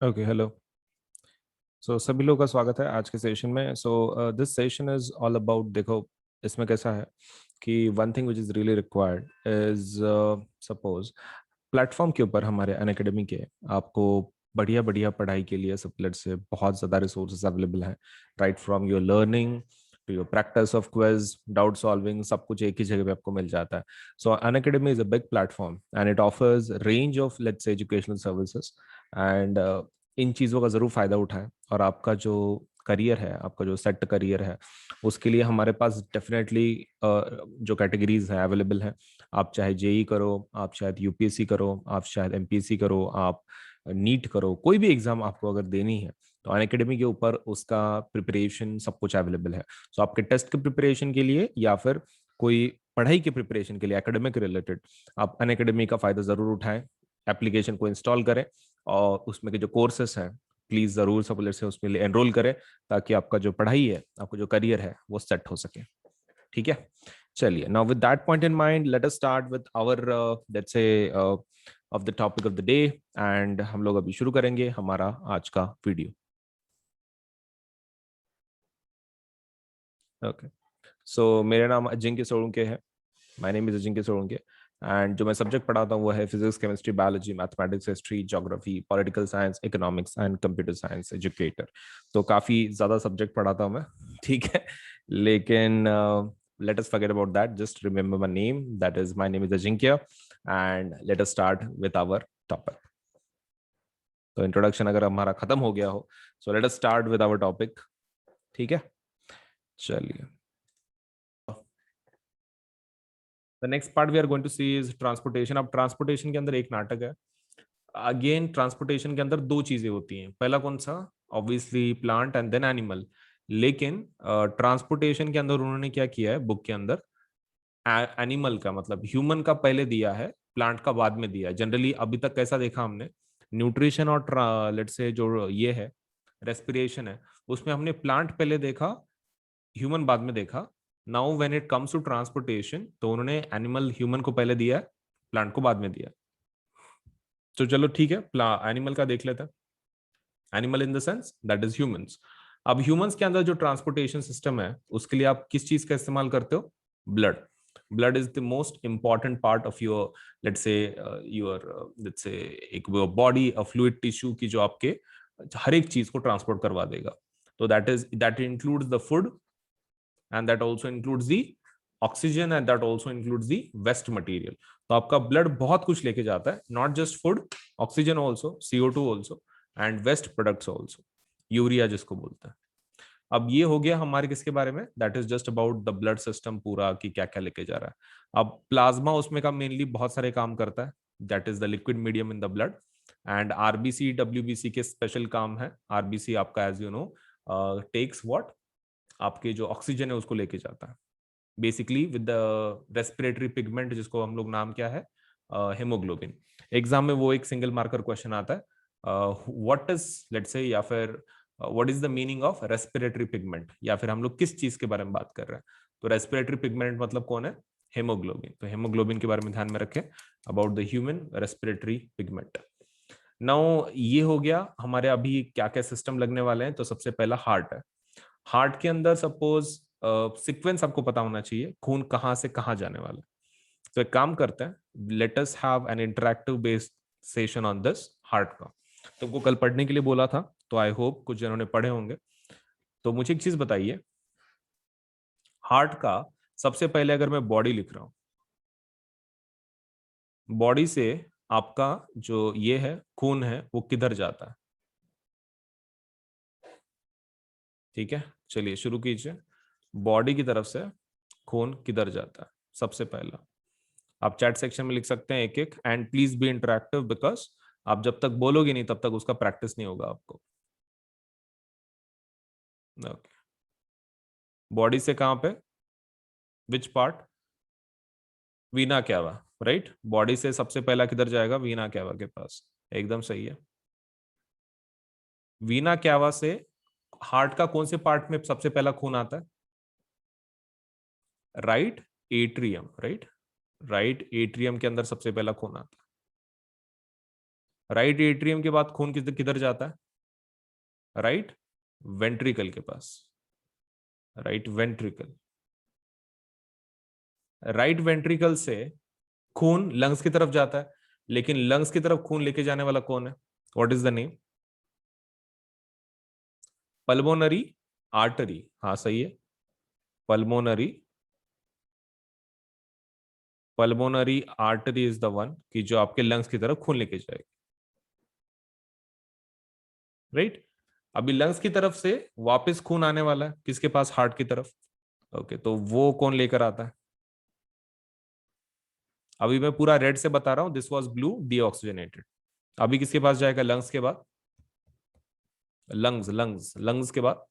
Okay, hello. सभी लोगों का स्वागत है आज के सेशन में। This session is all about, देखो इसमें कैसा है कि one thing which is really required is, suppose platform के ऊपर हमारे अनअकैडमी के आपको बढ़िया बढ़िया पढ़ाई के लिए सबलेट से बहुत ज़्यादा रिसोर्सेज अवेलेबल हैं। Right from your learning to your practice of quiz, doubt solving, सब कुछ एक ही जगह पे आपको मिल जाता है। सो Unacademy is a big platform and it offers range of let's say educational services and in चीज़ों का ज़रूर फ़ायदा उठाएं। और आपका जो करियर है, आपका जो सेट करियर है, उसके लिए हमारे पास डेफिनेटली जो कैटेगरीज हैं अवेलेबल हैं। आप चाहे जेई करो, आप शायद यूपीएससी करो, आप शायद एमपीएससी करो, आप नीट करो, कोई भी एग्जाम आपको अगर देनी है तो अनअकैडमी के ऊपर उसका प्रिपरेशन सब कुछ अवेलेबल है। सो आपके टेस्ट के प्रिपरेशन के लिए या फिर कोई पढ़ाई के प्रिपरेशन के लिए एकेडमिक रिलेटेड, आप अनअकैडमी का फ़ायदा ज़रूर उठाएं। एप्लीकेशन को इंस्टॉल करें और उसमें के जो कोर्सेस हैं प्लीज जरूर सब से उसमें एनरोल करें, ताकि आपका जो पढ़ाई है, आपका जो करियर है वो सेट हो सके। ठीक है, चलिए। Now with that point in mind, let us start with our let's say of the topic of the day. And हम लोग अभी शुरू करेंगे हमारा आज का वीडियो। ओके, सो मेरा नाम अजिंक्य सोलंके है। My name is Ajinkya Solanke. And जो मैं सब्जेक्ट पढ़ाता हूँ वो है physics, chemistry, biology, mathematics, history, geography, political science, economics and computer science educator. तो काफ़ी ज़्यादा सब्जेक्ट पढ़ाता हूँ मैं। ठीक है, लेकिन let us forget about that. Just remember my name. That is, my name is Ajinkya. And let us start with our topic. तो इंट्रोडक्शन अगर हमारा खत्म हो गया हो, so let us start with our topic. ठीक है, चलिए। The next part we are going to see is transportation. अब ट्रांसपोर्टेशन के अंदर एक नाटक है। अगेन ट्रांसपोर्टेशन के अंदर दो चीजें होती हैं। पहला कौन सा? Obviously plant and then animal. लेकिन ट्रांसपोर्टेशन के अंदर उन्होंने क्या किया है बुक के अंदर, एनिमल का मतलब ह्यूमन का पहले दिया है, प्लांट का बाद में दिया है। जनरली अभी तक कैसा देखा हमने, न्यूट्रिशन और लेट्स से जो ये है रेस्पिरेशन है, उसमें हमने प्लांट पहले देखा, ह्यूमन बाद में देखा। Now when it comes to transportation तो उन्होंने एनिमल ह्यूमन को पहले दिया है, प्लांट को बाद में दिया। तो चलो ठीक है, एनिमल का देख लेते हैं। Animal in the sense that is humans. अब ह्यूमंस के अंदर जो ट्रांसपोर्टेशन सिस्टम है उसके लिए आप किस चीज का इस्तेमाल करते हो? Blood. Blood is the most important part of your let's say your let's say एक बॉडी, अ फ्लूइड टिश्यू की जो आपके हर एक चीज को ट्रांसपोर्ट करवा देगा। तो that includes the food and that also includes the oxygen and that also includes the waste material. तो आपका ब्लड बहुत कुछ लेके जाता है, not just food, oxygen also, CO2 also and waste products also, urea जिसको बोलते हैं। अब ये हो गया हमारे किसके बारे में, that is just about the blood system पूरा कि क्या क्या लेके जा रहा है। अब प्लाज्मा उसमें का मेनली बहुत सारे काम करता है, that is the liquid medium in the blood. And RBC WBC के स्पेशल काम है। आरबीसी आपका as you know takes what, आपके जो ऑक्सीजन है उसको लेके जाता है basically with the respiratory pigment, जिसको हम लोग नाम क्या है, हेमोग्लोबिन। एग्जाम में वो एक सिंगल मार्कर क्वेश्चन आता है, व्हाट इज लेट्स से, या फिर what is the meaning of respiratory pigment, या फिर हम लोग किस चीज के बारे में बात कर रहे हैं। तो रेस्पिरेटरी पिगमेंट मतलब कौन है? हेमोग्लोबिन। तो हेमोग्लोबिन के बारे में ध्यान में रखें, about the human respiratory pigment. Now ये हो गया हमारे अभी क्या क्या सिस्टम लगने वाले हैं। तो सबसे पहला हार्ट है। हार्ट के अंदर सपोज सीक्वेंस आपको पता होना चाहिए, खून कहाँ से कहाँ जाने वाला है। तो एक काम करते हैं, let us have an interactive based session on this heart का। तुमको कल पढ़ने के लिए बोला था, तो आई होप कुछ जिन्होंने पढ़े होंगे। तो मुझे एक चीज बताइए, हार्ट का सबसे पहले अगर मैं बॉडी लिख रहा हूं, बॉडी से आपका जो ये है खून है वो किधर जाता है? ठीक है, चलिए शुरू कीजिए। बॉडी की तरफ से खून किधर जाता है सबसे पहला? आप चैट सेक्शन में लिख सकते हैं एक एक, and please be interactive, because आप जब तक बोलोगे नहीं तब तक उसका प्रैक्टिस नहीं होगा आपको। ओके, बॉडी से कहां पे, which part? Vena cava, right. Body से सबसे पहला किधर जाएगा? वीना क्यावा के पास, एकदम सही है। वीना क्यावा से हार्ट का कौन से पार्ट में सबसे पहला खून आता है? Right atrium, right. Right atrium के अंदर सबसे पहला खून आता राइट एट्रियम के बाद खून किधर किधर जाता है? राइट वेंट्रिकल के पास। Right ventricle. राइट वेंट्रिकल से खून लंग्स की तरफ जाता है, लेकिन लंग्स की तरफ खून लेके जाने वाला कौन है? What is the name? Pulmonary artery. हाँ सही है, pulmonary. Pulmonary artery is the one कि जो आपके लंग्स की तरफ खून लेके जाएगी। राइट। अभी लंग्स की तरफ से वापस खून आने वाला है किसके पास? हार्ट की तरफ। ओके, तो वो कौन लेकर आता है? अभी मैं पूरा रेड से बता रहा हूं, दिस वाज ब्लू डीऑक्सीजनेटेड। अभी किसके पास जाएगा लंग्स के बाद? लंग्स लंग्स लंग्स के बाद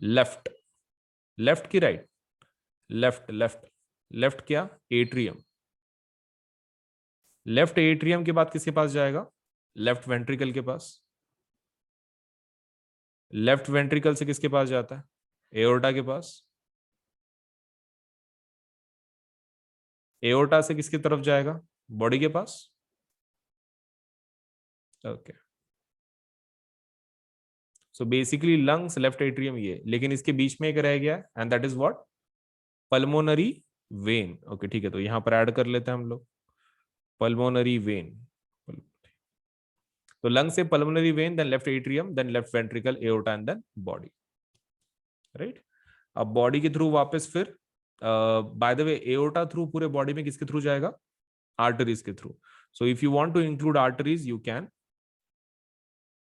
लेफ्ट। लेफ्ट की राइट? Left left. लेफ्ट क्या? एट्रियम। लेफ्ट एट्रियम के बाद किसके पास जाएगा? लेफ्ट वेंट्रिकल के पास। लेफ्ट वेंट्रिकल से किसके पास जाता है? एओर्टा के पास। एओर्टा से किसकी तरफ जाएगा? बॉडी के पास। Okay, so basically lungs, left atrium ये, लेकिन इसके बीच में एक रह गया and that is what? Pulmonary vein. Okay ठीक है, तो यहां पर ऐड कर लेते हैं हम लोग पल्मोनरी वेन। तो लंग से pulmonary vein, then left atrium, then left ventricle, aorta and then body. Right. अब बॉडी के थ्रू वापस फिर by the way aorta through पूरे बॉडी में किसके थ्रू जाएगा? आर्टरीज के through. So if you want to include arteries you can.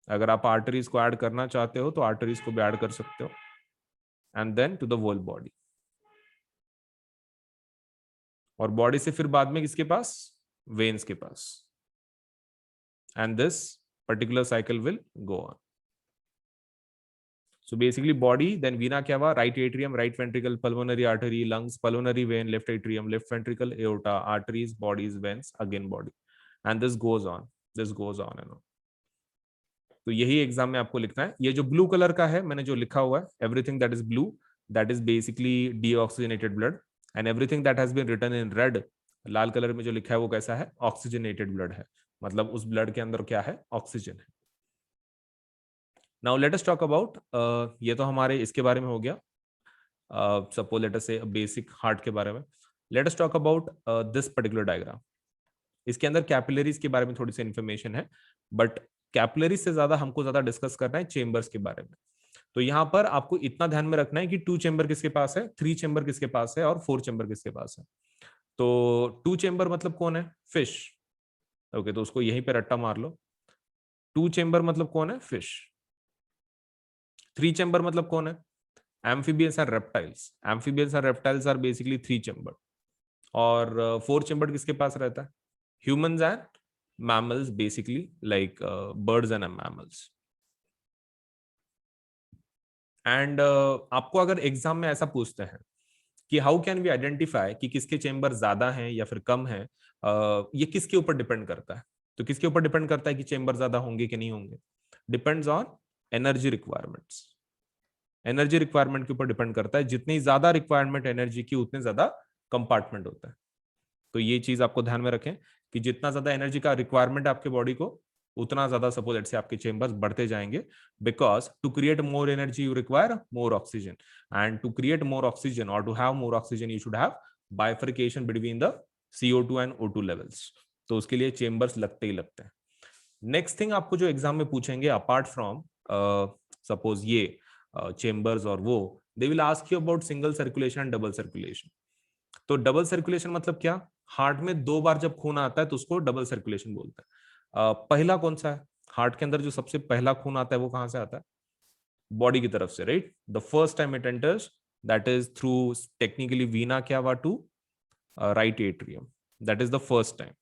अगर आप आर्टरीज को ऐड करना चाहते हो तो आर्टरीज को भी ऐड कर सकते हो, and then to the whole body. और बॉडी से फिर बाद में किसके पास? वेन्स के पास। And this particular cycle will go on. So basically body, then vena cava, right atrium, right ventricle, pulmonary artery, lungs, pulmonary vein, left atrium, left ventricle, aorta, arteries, bodies, veins, again body. And this goes on. This goes on and on. तो यही exam में आपको लिखना है। ये जो blue colour का है मैंने जो लिखा हुआ है, everything that is blue that is basically deoxygenated blood, and everything that has been written in red, लाल कलर में जो लिखा है वो कैसा है? ऑक्सीजनेटेड ब्लड है, मतलब उस ब्लड के अंदर क्या है? ऑक्सीजन है। Now let us talk about, ये तो हमारे इसके बारे में हो गया, सपोज लेट अस से बेसिक हार्ट के बारे में। Let us talk about this particular diagram. इसके अंदर कैपिलरीज के बारे में थोड़ी सी इंफॉर्मेशन है, बट कैपिलरीज से ज्यादा हमको ज्यादा डिस्कस करना है चेंबर्स के बारे में। तो यहाँ पर आपको इतना ध्यान में रखना है कि 2 चेंबर किसके पास है, 3 चेंबर किसके पास है और 4 चेंबर किसके पास है। तो 2 चेंबर मतलब कौन है? फिश। ओके, तो उसको यहीं पे रट्टा मार लो। 2 चेंबर मतलब कौन है? फिश। 3 चेंबर मतलब कौन है? amphibians and reptiles. Amphibians and reptiles are basically 3 chambered. और 4 chambered किसके पास रहता है? Humans and mammals, basically like birds and mammals. And आपको अगर एग्जाम में ऐसा पूछते हैं कि हाउ कैन वी आइडेंटिफाई कि किसके चेंबर ज्यादा हैं या फिर कम है, ये किसके ऊपर डिपेंड करता है? तो किसके ऊपर डिपेंड करता है कि चेंबर ज्यादा होंगे कि नहीं होंगे? Depends on energy requirements. Energy requirement के ऊपर डिपेंड करता है, जितनी ज्यादा रिक्वायरमेंट एनर्जी की उतने ज्यादा कंपार्टमेंट होता है। तो ये चीज आपको ध्यान में रखें कि जितना ज्यादा एनर्जी का रिक्वायरमेंट है आपके बॉडी को, उतना ज्यादा सपोज लेट्स से आपके चेंबर्स बढ़ते जाएंगे, because to create more energy you require more oxygen, and to create more oxygen और to have more oxygen you should have bifurcation between the CO2 and O2 levels. तो उसके लिए chambers लगते ही लगते हैं। नेक्स्ट थिंग आपको जो exam में पूछेंगे अपार्ट फ्रॉम सपोज ये चेंबर्स और वो, they will ask you about single circulation and double circulation. तो डबल सर्कुलेशन मतलब क्या? हार्ट में 2 बार जब खून आता है तो उसको डबल सर्कुलेशन बोलते हैं। पहला कौन सा है? हार्ट के अंदर जो सबसे पहला खून आता है वो कहां से आता है? बॉडी की तरफ से, right? The first time it enters that is through technically vena cava to right atrium, that is the first time.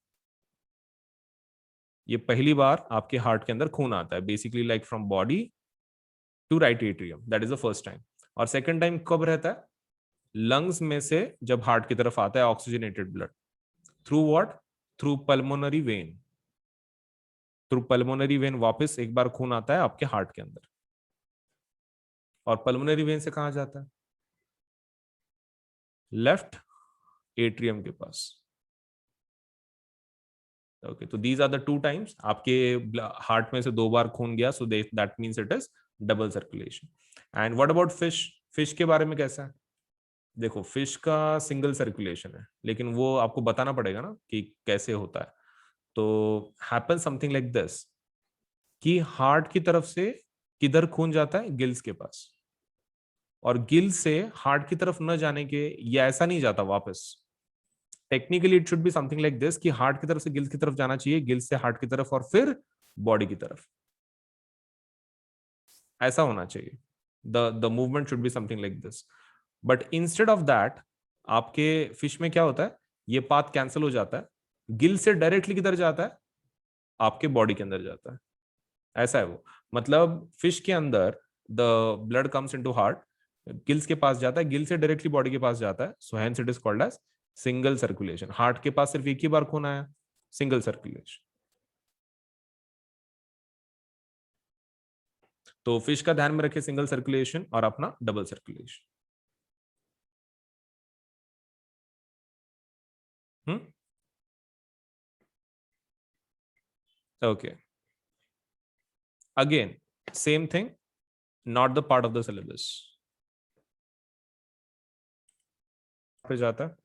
ये पहली बार आपके हार्ट के अंदर खून आता है, basically like from body to right atrium, that is the first time. और second time कब रहता है? लंग्स में से जब हार्ट की तरफ आता है oxygenated blood, through what? Through pulmonary vein. Through pulmonary vein वापस एक बार खून आता है आपके हार्ट के अंदर, और पल्मोनरी वेन से कहां जाता है? लेफ्ट एट्रियम के पास। ओके, तो दीज आर द 2 टाइम्स आपके हार्ट में से 2 बार खून गया, so that means it is double circulation. And what about fish? Fish के बारे में कैसा है? देखो, फिश का सिंगल सर्कुलेशन है, लेकिन वो आपको बताना पड़ेगा ना कि कैसे होता है. तो हैपन समथिंग लाइक दिस कि हार्ट की तरफ से किधर खून जाता है? गिल्स के पास. और गिल से हार्ट की तरफ न जाने के, या ऐसा नहीं जाता वापस. Technically it should be something like this कि हार्ट की तरफ से गिल्स की तरफ जाना चाहिए, गिल्स से हार्ट की तरफ, और फिर बॉडी की तरफ. ऐसा होना चाहिए. The movement should be something like this. But instead of that, आपके फिश में क्या होता है? ये पाथ कैंसिल हो जाता है. गिल से डायरेक्टली किधर जाता है? आपके बॉडी के अंदर जाता है. ऐसा है वो. मतलब फिश के अंदर the blood comes into heart, gills के पास जाता है, गिल से डायरेक्टली बॉडी के पास जाता है. So hence it is called as single circulation. Heart के पास सिर्फ एक ही बार खून आया, सिंगल सर्कुलेशन. तो फिश का ध्यान में रखे सिंगल सर्कुलेशन और अपना double circulation. Hmm. Okay. Again same thing, not the part of the syllabus पे जाता है.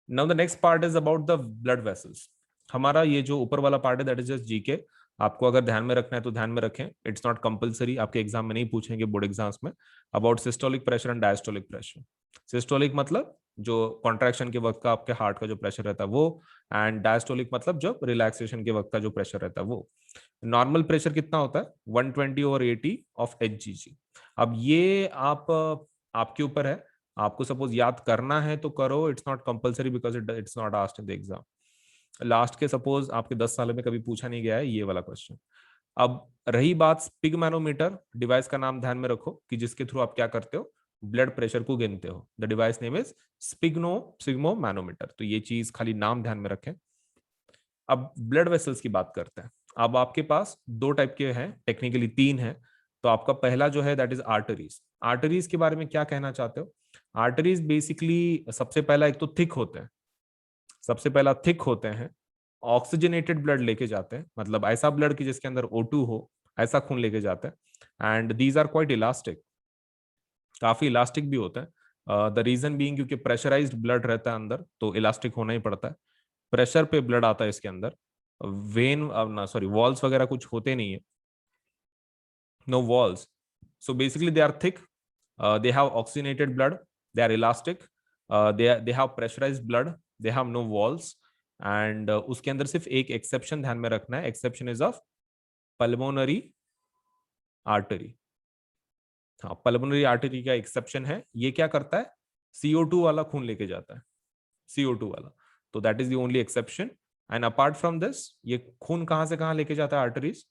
Now the next part is about the blood vessels. हमारा ये जो ऊपर वाला पार्ट है दैट इज जस्ट जीके. आपको अगर ध्यान में रखना है तो ध्यान में रखें. इट्स नॉट कंपलसरी, आपके एग्जाम में नहीं पूछेंगे बोर्ड एग्जाम्स में. About systolic pressure and diastolic pressure. Systolic मतलब जो कॉन्ट्रैक्शन के वक्त का आपके हार्ट का जो प्रेशर रहता है वो. एंड डायस्टोलिक मतलब जब रिलैक्सेशन के वक्त का जो प्रेशर रहता है वो. नॉर्मल प्रेशर कितना होता है? 120/80 ऑफ HGG. अब ये आप आपके ऊपर है. आपको सपोज याद करना है तो करो, it's not compulsory because it's not asked in the exam. Last के सपोज आपके 10 साल में कभी पूछा नहीं गया है ये वाला क्वेश्चन. अब रही बात स्पिग मैनोमीटर डिवाइस का नाम ध्यान में रखो कि जिसके थ्रू आप क्या करते हो? ब्लड प्रेशर को गिनते हो. The device name is sphygmomanometer. तो ये चीज खाली नाम ध्यान में रखें. अब ब्लड वेसल्स की बात करते हैं. अब आपके पास 2 टाइप के हैं, टेक्निकली 3 हैं. तो आपका पहला जो है दैट इज आर्टरीज. आर्टरीज के बारे में क्या कहना चाहते हो? आर्टरीज बेसिकली सबसे पहला एक तो थिक होते हैं. सबसे पहला थिक होते हैं, ऑक्सीजनेटेड ब्लड लेके जाते हैं, मतलब ऐसा ब्लड की जिसके अंदर O2 हो, ऐसा खून लेके जाते हैं. And these are quite elastic, काफी इलास्टिक भी होते हैं. द रीजन बीइंग क्योंकि प्रेशराइज्ड ब्लड रहता है अंदर, तो इलास्टिक होना ही पड़ता है. प्रेशर पे ब्लड आता है इसके अंदर. वेन ना सॉरी वॉल्स वगैरह कुछ होते नहीं है. No walls. So basically they are thick, they have oxygenated blood, they are elastic, they have pressurized blood, they have no walls. And उसके अंदर सिर्फ एक एक्सेप्शन ध्यान में रखना है. Exception is of pulmonary artery. हाँ, पल्मोनरी आर्टरी का एक्सेप्शन है. ये क्या करता है? CO2 वाला खून लेके जाता है, CO2 वाला. तो that is the only exception. And apart from this, ये खून कहां से कहां लेके जाता है आर्टरीज?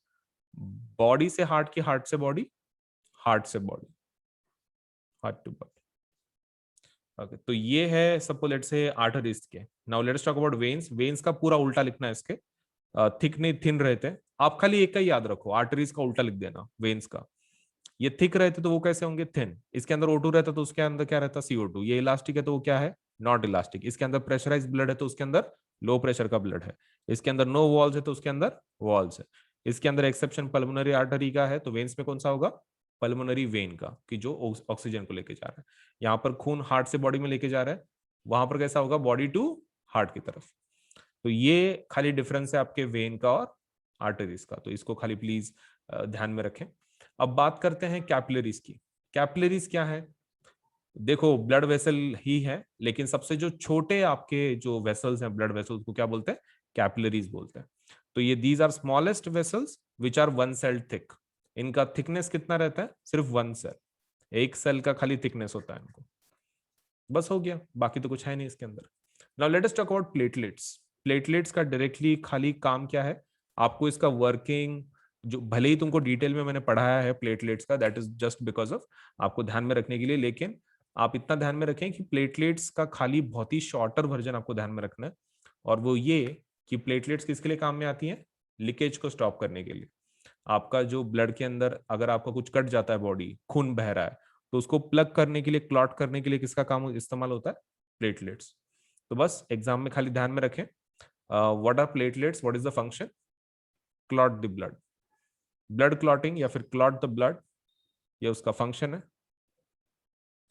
बॉडी से हार्ट की, हार्ट से बॉडी, हार्ट से body, heart to body. Okay, तो ये है सपोज लेट्स से आर्टरीज के. Now let's talk about veins. Veins का पूरा उल्टा लिखना है इसके. थिक नहीं थिन रहते हैं. आप खाली एक का ही याद रखो, आर्टरीज का उल्टा लिख देना वेन्स का. ये थिक रहते तो वो कैसे होंगे? थिन. इसके अंदर O2 रहता तो उसके अंदर क्या रहता? CO2. ये इलास्टिक है तो वो क्या है? Not elastic. इसके अंदर प्रेशराइज ब्लड है तो उसके अंदर लो प्रेशर का ब्लड है. इसके अंदर नो वॉल्स है तो उसके अंदर वॉल्स है. इसके अंदर एक्सेप्शन पल्मोनरी आर्टरी का है, तो वेन्स में कौन सा होगा? पल्मोनरी वेन का, कि जो ऑक्सीजन को लेके जा रहा है. यहाँ पर खून हार्ट से बॉडी में लेके जा रहा है, वहां पर कैसा होगा? बॉडी टू हार्ट की तरफ. तो ये खाली डिफरेंस है आपके वेन का और आर्टरीज का. तो इसको खाली प्लीज ध्यान में रखें. अब बात करते हैं कैपिलरीज की. कैपिलरीज क्या है? देखो, ब्लड वेसल ही है, लेकिन सबसे जो छोटे आपके जो वेसल्स हैं, ब्लड वेसल्स को क्या बोलते हैं? कैपिलरीज बोलते हैं. तो ये these are smallest vessels which are 1 cell thick. इनका थिकनेस कितना रहता है? सिर्फ 1 सेल. एक सेल का खाली थिकनेस होता है इनको. बस हो गया, बाकी तो कुछ है नहीं इसके अंदर. Now let us talk about platelets. Platelets का डायरेक्टली खाली काम क्या है? आपको इसका वर्किंग, जो भले ही तुमको डिटेल में मैंने पढ़ाया है प्लेटलेट्स का, that is just because of आपको ध्यान में रखने के लिए. लेकिन आप इतना ध्यान में रखें कि प्लेटलेट्स का खाली बहुत ही शॉर्टर वर्जन आपको ध्यान में रखना है. और वो ये कि प्लेटलेट्स किसके लिए काम में आती हैं? लीकेज को स्टॉप करने के लिए. आपका जो ब्लड के अंदर अगर आपका कुछ कट जाता है, बॉडी खून बह रहा है, तो उसको प्लग करने के लिए, क्लॉट करने के लिए किसका काम इस्तेमाल होता है? प्लेटलेट्स. तो बस एग्जाम में खाली ध्यान में रखें, what are platelets, what is the function? Clot the blood, blood clotting या फिर क्लॉट द ब्लड, ये उसका फंक्शन है।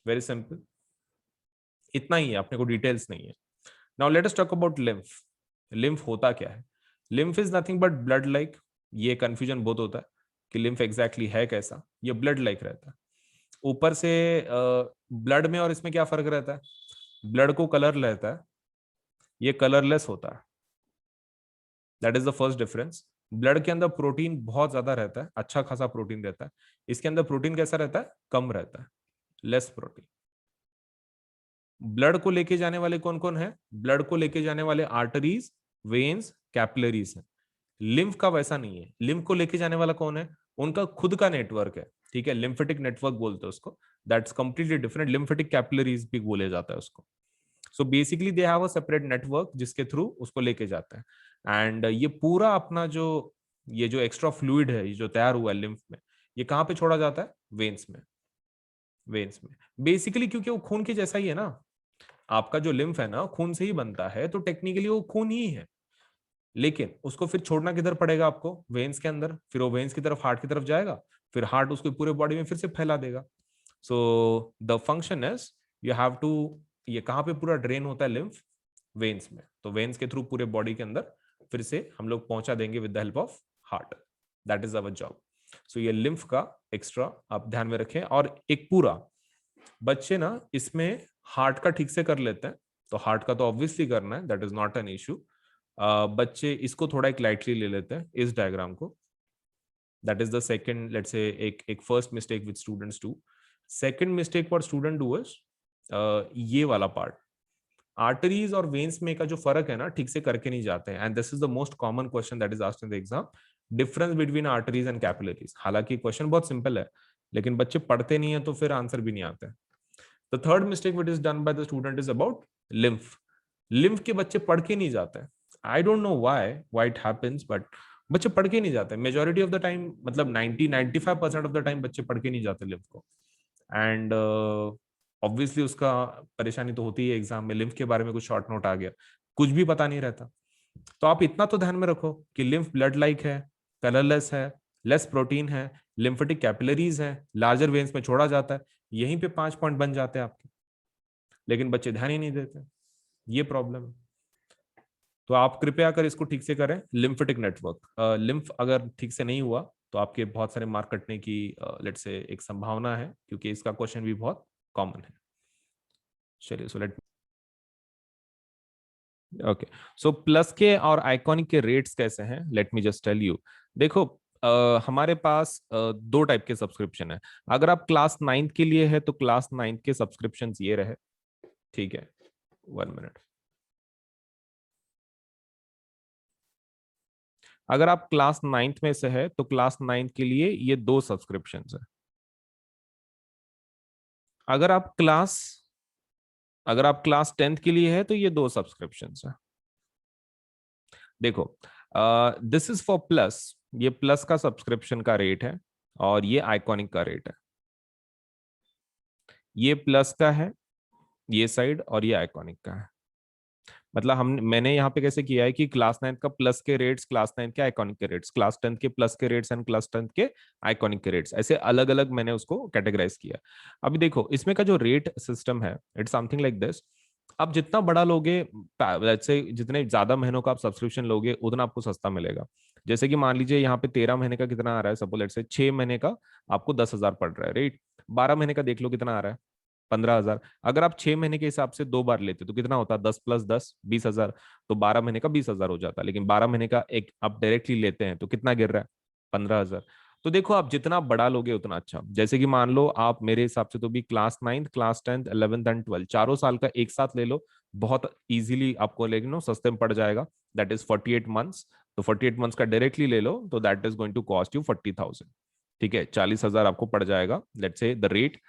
वेरी सिंपल, इतना ही है, अपने को डिटेल्स नहीं है। Now let us talk about lymph. Lymph होता क्या है? Lymph is nothing but blood like. ये कंफ्यूजन बहुत होता है कि लिम्फ एग्जैक्टली है कैसा। ये ब्लड लाइक रहता है। ऊपर से ब्लड में और इसमें क्या फर्क रहता है? ब्लड को कलर रहता है, ये कलरलेस होता है। That is the first difference. Blood के अंदर प्रोटीन बहुत ज्यादा रहता है, अच्छा खासा प्रोटीन रहता है। इसके अंदर प्रोटीन कैसा रहता है? कम रहता है, लेस प्रोटीन। ब्लड को लेके जाने वाले कौन कौन है? ब्लड को लेके जाने वाले आर्टरीज, वेन्स, कैपिलरीज है। लिम्फ का वैसा नहीं है। लिम्फ को लेके जाने वाला कौन है? उनका खुद का नेटवर्क है, ठीक है, लिम्फेटिक नेटवर्क बोलते हैं उसको। That's completely different. Lymphatic capillaries भी बोले जाता है उसको। सो basically they have a separate network जिसके थ्रू उसको लेके जाते हैं। एंड ये पूरा अपना जो ये जो एक्स्ट्रा फ्लूइड है, ये जो तैयार हुआ है लिम्फ में, ये कहाँ पे छोड़ा जाता है? वेन्स में। वेन्स में बेसिकली, क्योंकि वो खून के जैसा ही है ना। आपका जो लिम्फ है ना, खून से ही बनता है, तो टेक्निकली वो खून ही है। लेकिन उसको फिर छोड़ना किधर पड़ेगा आपको? वेन्स के अंदर। फिर वो वेन्स की तरफ, हार्ट की तरफ जाएगा, फिर हार्ट उसको पूरे बॉडी में फिर से फैला देगा। So the function is you have to, ये कहाँ पे पूरा ड्रेन होता है लिम्फ? वेन्स में। तो वेन्स के थ्रू पूरे बॉडी के अंदर फिर से हम लोग पहुंचा देंगे with the help of heart. That is our job. So ये लिम्फ का एक्स्ट्रा आप ध्यान में रखें। और एक पूरा बच्चे ना इसमें हार्ट का ठीक से कर लेते हैं, तो हार्ट का तो ऑब्वियसली करना है, that is not an issue. बच्चे इसको थोड़ा एक लाइटली ले लेते हैं, इस डायग्राम को। That is the second, let's say एक first mistake with students do. Second mistake what student do is ये वाला पार्ट, आर्टरीज और वेन्स में का जो फर्क है ना, ठीक से करके नहीं जाते हैं। And this is the most common question that is asked in the exam, difference between arteries and capillaries. हालांकि क्वेश्चन बहुत सिंपल है, लेकिन बच्चे पढ़ते नहीं है तो फिर आंसर भी नहीं आता है। The third mistake which is done by the student is about lymph. lymph के बच्चे पढ़ के नहीं जाते हैं। I don't know why it happens, but बच्चे पढ़ के नहीं जाते। मेजोरिटी ऑफ द टाइम, मतलब 90-95% ऑफ द टाइम बच्चे पढ़ के नहीं जाते lymph को। एंड ऑब्वियसली उसका परेशानी तो होती है एग्जाम में। lymph के बारे में कुछ शॉर्ट नोट आ गया, कुछ भी पता नहीं रहता। तो आप इतना तो ध्यान में रखो कि lymph ब्लड लाइक है, कलरलेस है, लेस प्रोटीन है, लिम्फेटिक कैपिलरीज है, लार्जर वेन्स में छोड़ा जाता है। यहीं पे 5 पॉइंट बन जाते हैं आपके, लेकिन बच्चे ध्यान ही नहीं देते। ये प्रॉब्लम है। तो आप कृपया कर इसको ठीक से करें। लिम्फेटिक नेटवर्क, लिम्फ अगर ठीक से नहीं हुआ तो आपके बहुत सारे मार्क कटने की लेट से एक संभावना है, क्योंकि इसका क्वेश्चन भी बहुत कॉमन है। चलिए, so let okay. So plus के और आइकॉनिक के रेट्स कैसे हैं, let me just tell you. देखो, हमारे पास दो टाइप के सब्सक्रिप्शन है। अगर आप क्लास 9 के लिए है तो क्लास 9 के सब्सक्रिप्शन ये रहे, ठीक है। 1 मिनट। अगर आप क्लास 9th में से है तो क्लास 9 के लिए ये दो सब्सक्रिप्शन है। अगर आप क्लास अगर आप क्लास 10th के लिए है तो ये दो सब्सक्रिप्शन है। देखो, दिस इज फॉर प्लस। ये प्लस का सब्सक्रिप्शन का रेट है और ये आइकॉनिक का रेट है। ये प्लस का है ये साइड, और ये आइकॉनिक का है। मतलब मैंने यहाँ पे कैसे किया है कि क्लास 9 का प्लस के रेट्स, क्लास 9 के आइकॉनिक के रेट्स, क्लास 10 के प्लस के रेट्स एंड क्लास 10 के आइकॉनिक के रेट्स, ऐसे अलग अलग मैंने उसको कैटेगराइज किया। अभी देखो, इसमें का जो रेट सिस्टम है, इट्स समथिंग लाइक दिस। आप जितना बड़ा लोगे, से जितने ज्यादा महीनों का आप सब्सक्रिप्शन लोगे उतना आपको सस्ता मिलेगा। जैसे कि मान लीजिए यहाँ पे 13 महीने का कितना आ रहा है, सपोज लेट से 6 महीने का आपको 10,000 पड़ रहा है, राइट। 12 महीने का देख लो कितना आ रहा है, 15,000। अगर आप 6 महीने के हिसाब से 2 बार लेते तो कितना होता? 10 + 10 20,000। तो 12 महीने का 20,000 हो जाता। लेकिन 12 महीने का एक आप डायरेक्टली लेते हैं तो कितना गिर रहा है? 15,000। तो देखो, आप जितना बड़ा लोगे उतना अच्छा। जैसे कि मान लो आप मेरे हिसाब से तो भी class 9th, class 10th, 11th and 12th चारों साल का एक साथ ले लो, बहुत इजीली आपको लेकिन सस्ते में पड़ जाएगा। That is 48 months. तो 48 मंथ्स का डायरेक्टली ले लो तो that is going to cost you 40,000। ठीक है, 40,000 आपको पड़ जाएगा, let's say the rate,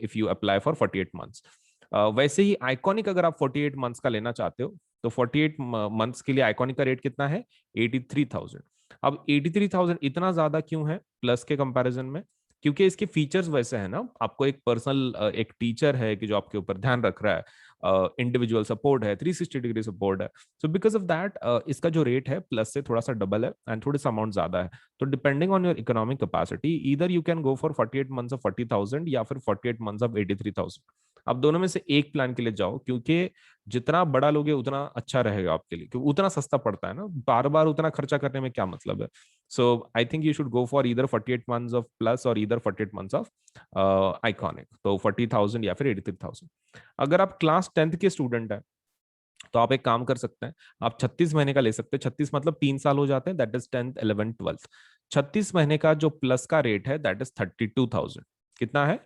if you apply for 48 months. वैसे ही आइकॉनिक अगर आप 48 मंथ्स का लेना चाहते हो तो 48 मंथ्स के लिए आइकॉनिक का रेट कितना है? 83,000। अब 83,000 इतना ज्यादा क्यों है प्लस के कंपैरिजन में? क्योंकि इसके फीचर्स वैसे हैं ना, आपको एक पर्सनल एक टीचर है कि जो आपके ऊपर ध्यान रख रहा है, इंडिविजुअल सपोर्ट है, 360 डिग्री सपोर्ट है. सो बिकॉज ऑफ दैट इसका जो रेट है प्लस से थोड़ा सा डबल है एंड थोड़ा सा अमाउंट ज्यादा है. तो depending on your economic capacity either you can go for 48 months of 40,000 या फिर 48 मंथ्स ऑफ 83,000. आप दोनों में से एक प्लान के लिए जाओ, क्योंकि जितना बड़ा लोगे उतना अच्छा रहेगा आपके लिए, क्योंकि उतना सस्ता पड़ता है ना, बार बार उतना खर्चा करने में क्या मतलब है. So I think you should go for either 48 months of Plus और ईदर 48 मंथ्स ऑफ आइकॉनिक. तो 40,000 या फिर 83,000. अगर आप क्लास 10th के स्टूडेंट हैं तो आप एक काम कर सकते हैं, आप 36 महीने का ले सकते हैं. 36 मतलब 3 साल हो जाते हैं, that is 10th 11th 12th. 36 महीने का जो प्लस का रेट है दैट इज 32,000. कितना है?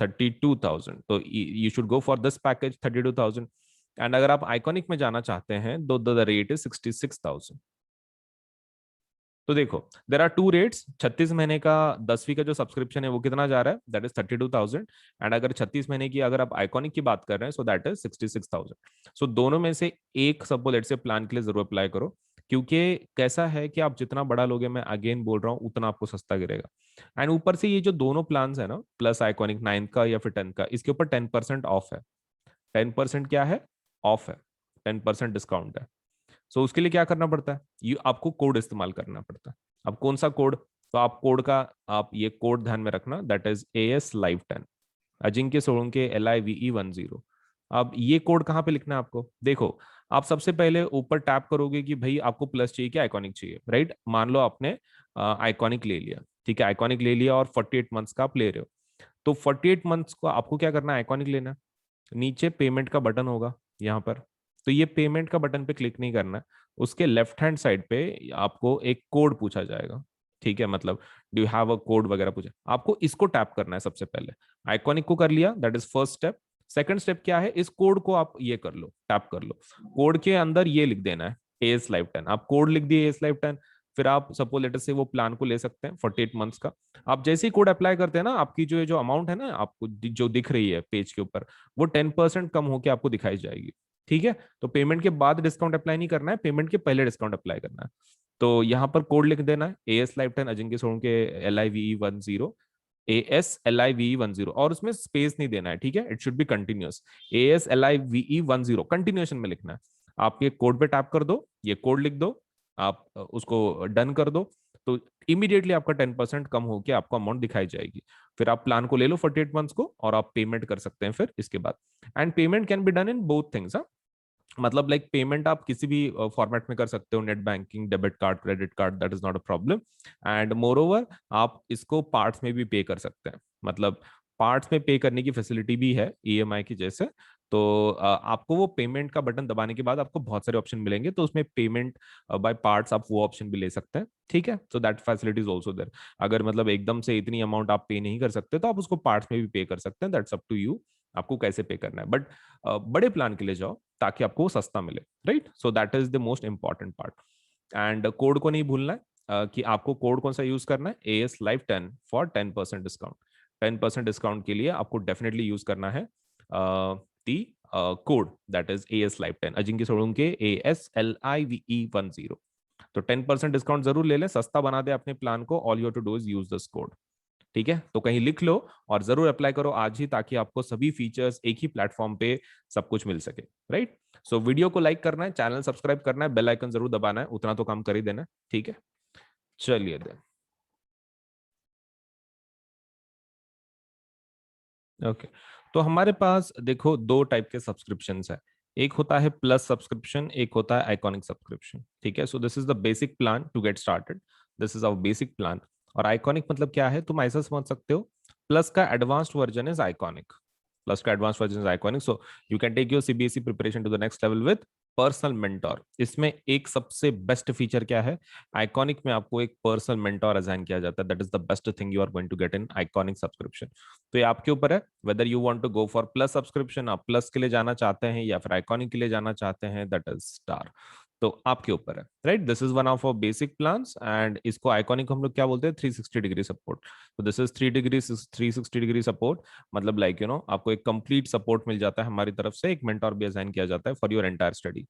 32,000. तो you should go for this package 32,000. And अगर आप आइकॉनिक में जाना चाहते हैं तो द रेट इज 66,000. तो देखो देर आर टू रेट्स. 36 महीने का 10वीं का जो सब्सक्रिप्शन है वो कितना जा रहा है? That is 32,000. एंड अगर 36 महीने की अगर आप आइकॉनिक की बात कर रहे हैं सो दैट इज 66,000. सो दोनों में से एक सपोज लेट्स से प्लान के लिए जरूर अप्लाई करो, क्योंकि कैसा है कि आप जितना बड़ा लोगे, मैं अगेन बोल रहा हूँ, उतना आपको सस्ता गिरेगा. एंड ऊपर से ये जो दोनों प्लान है ना, प्लस आइकॉनिक 9th का या फिर 10th का, इसके ऊपर 10% ऑफ है. 10% क्या है? ऑफ है. 10% डिस्काउंट है. सो उसके लिए क्या करना पड़ता है? ये आपको कोड इस्तेमाल करना पड़ता है. अब कौन सा कोड? तो आप कोड का, आप ये कोड ध्यान में रखना, that is AS Live 10, Ajinkya Solanke LIVE10. अब ये कोड कहाँ पे लिखना है आपको? देखो, आप सबसे पहले ऊपर टैप करोगे कि भाई आपको प्लस चाहिए कि आइकॉनिक चाहिए, राइट? मान लो आपने आइकॉनिक ले लिया, ठीक है, आइकॉनिक ले लिया और 48 मंथ्स का आप ले रहे हो. तो 48 मंथ्स को आपको क्या करना है? आइकॉनिक लेना है. नीचे पेमेंट का बटन होगा यहाँ पर, तो ये पेमेंट का बटन पे क्लिक नहीं करना है. उसके लेफ्ट हैंड साइड पे आपको एक कोड पूछा जाएगा, ठीक है, मतलब do you have a code वगैरह पूछा, आपको इसको टैप करना है सबसे पहले. आइकॉनिक को कर लिया, that is first step. Second step क्या है? इस कोड को आप ये कर लो, टैप कर लो. कोड के अंदर ये लिख देना है AS Live 10. आप कोड लिख दिए AS Live 10. फिर आप सपोज लेटर से वो प्लान को ले सकते हैं 48 मंथ्स का. आप जैसे ही कोड अप्लाई करते हैं ना, आपकी जो अमाउंट है ना आपको जो दिख रही है पेज के ऊपर, वो 10% कम होकर आपको दिखाई जाएगी. ठीक है, तो पेमेंट के बाद डिस्काउंट अप्लाई नहीं करना है, पेमेंट के पहले डिस्काउंट अप्लाई करना है. तो यहाँ पर कोड लिख देना है AS Live 10 Ajinkya Solanke LIVE10, ASLIVE10, और उसमें स्पेस नहीं देना है, ठीक है, it should be continuous. ASLIVE10 continuation में लिखना है. आप ये कोड पे टैप कर दो, ये कोड लिख दो, आप उसको डन कर दो, तो इमीडिएटली आपका 10% कम होकर आपको अमाउंट दिखाई जाएगी. फिर आप प्लान को ले लो 48 मंथ्स को और आप पेमेंट कर सकते हैं फिर इसके बाद. And payment can be done in both things. मतलब लाइक पेमेंट आप किसी भी फॉर्मेट में कर सकते हो, net banking, debit card, credit card, that is not a problem. And more over आप इसको पार्ट्स में भी पे कर सकते हैं, मतलब पार्ट्स में पे करने की फैसिलिटी भी है EMI की जैसे. तो आपको वो पेमेंट का बटन दबाने के बाद आपको बहुत सारे ऑप्शन मिलेंगे, तो उसमें पेमेंट बाय पार्ट्स आप वो ऑप्शन भी ले सकते हैं, ठीक है. So that facility is also there. अगर मतलब एकदम से इतनी अमाउंट आप पे नहीं कर सकते तो आप उसको पार्ट्स में भी पे कर सकते हैं, दैट्स अप टू यू, आपको कैसे पे करना है. बट बड़े प्लान के लिए जाओ ताकि आपको सस्ता मिले, right? So that is the most important part. And code को नहीं भूलना है कि आपको कोड कौन सा यूज करना है, AS Live 10 for 10% discount. 10% discount के लिए आपको डेफिनेटली यूज करना है दी code, that is AS Live 10 Ajinkya Solanke ASLIVE10. तो 10% डिस्काउंट जरूर ले लें, सस्ता बना दे अपने प्लान को. All you to do is use this code, ठीक है. तो कहीं लिख लो और जरूर अप्लाई करो आज ही, ताकि आपको सभी फीचर्स एक ही प्लेटफॉर्म पे सब कुछ मिल सके, राइट? सो वीडियो को लाइक करना है, चैनल सब्सक्राइब करना है, बेल आइकन जरूर दबाना है, उतना तो काम कर ही देना, ठीक है. चलिए देन, ओके. तो हमारे पास देखो दो टाइप के सब्सक्रिप्शन है. एक होता है प्लस सब्सक्रिप्शन, एक होता है आइकॉनिक सब्सक्रिप्शन, ठीक है. So this is the basic plan to get started. This is our basic plan. और आइकॉनिक मतलब क्या है, तुम ऐसा समझ सकते हो, प्लस का advanced version is Iconic. Plus का advance version is Iconic. So you can take your CBSE preparation to the next level with personal mentor. इसमें एक सबसे बेस्ट फीचर क्या है, आइकॉनिक में आपको एक पर्सनल मेंटोर असाइन किया जाता है. That is the best thing you are going to get in iconic subscription. तो ये आपके ऊपर है whether you want to go for plus subscription, आप प्लस के लिए जाना चाहते हैं या फिर आइकॉनिक के लिए जाना चाहते हैं, दैट इज स्टार. तो आपके ऊपर है, right? This is one of our basic plans. And इसको आइकॉनिक हम लोग क्या बोलते हैं, 360 डिग्री सपोर्ट. तो दिस इज 360 डिग्री सपोर्ट. मतलब लाइक आपको एक कंप्लीट सपोर्ट मिल जाता है हमारी तरफ से, एक मेंटोर भी असाइन किया जाता है for your entire study.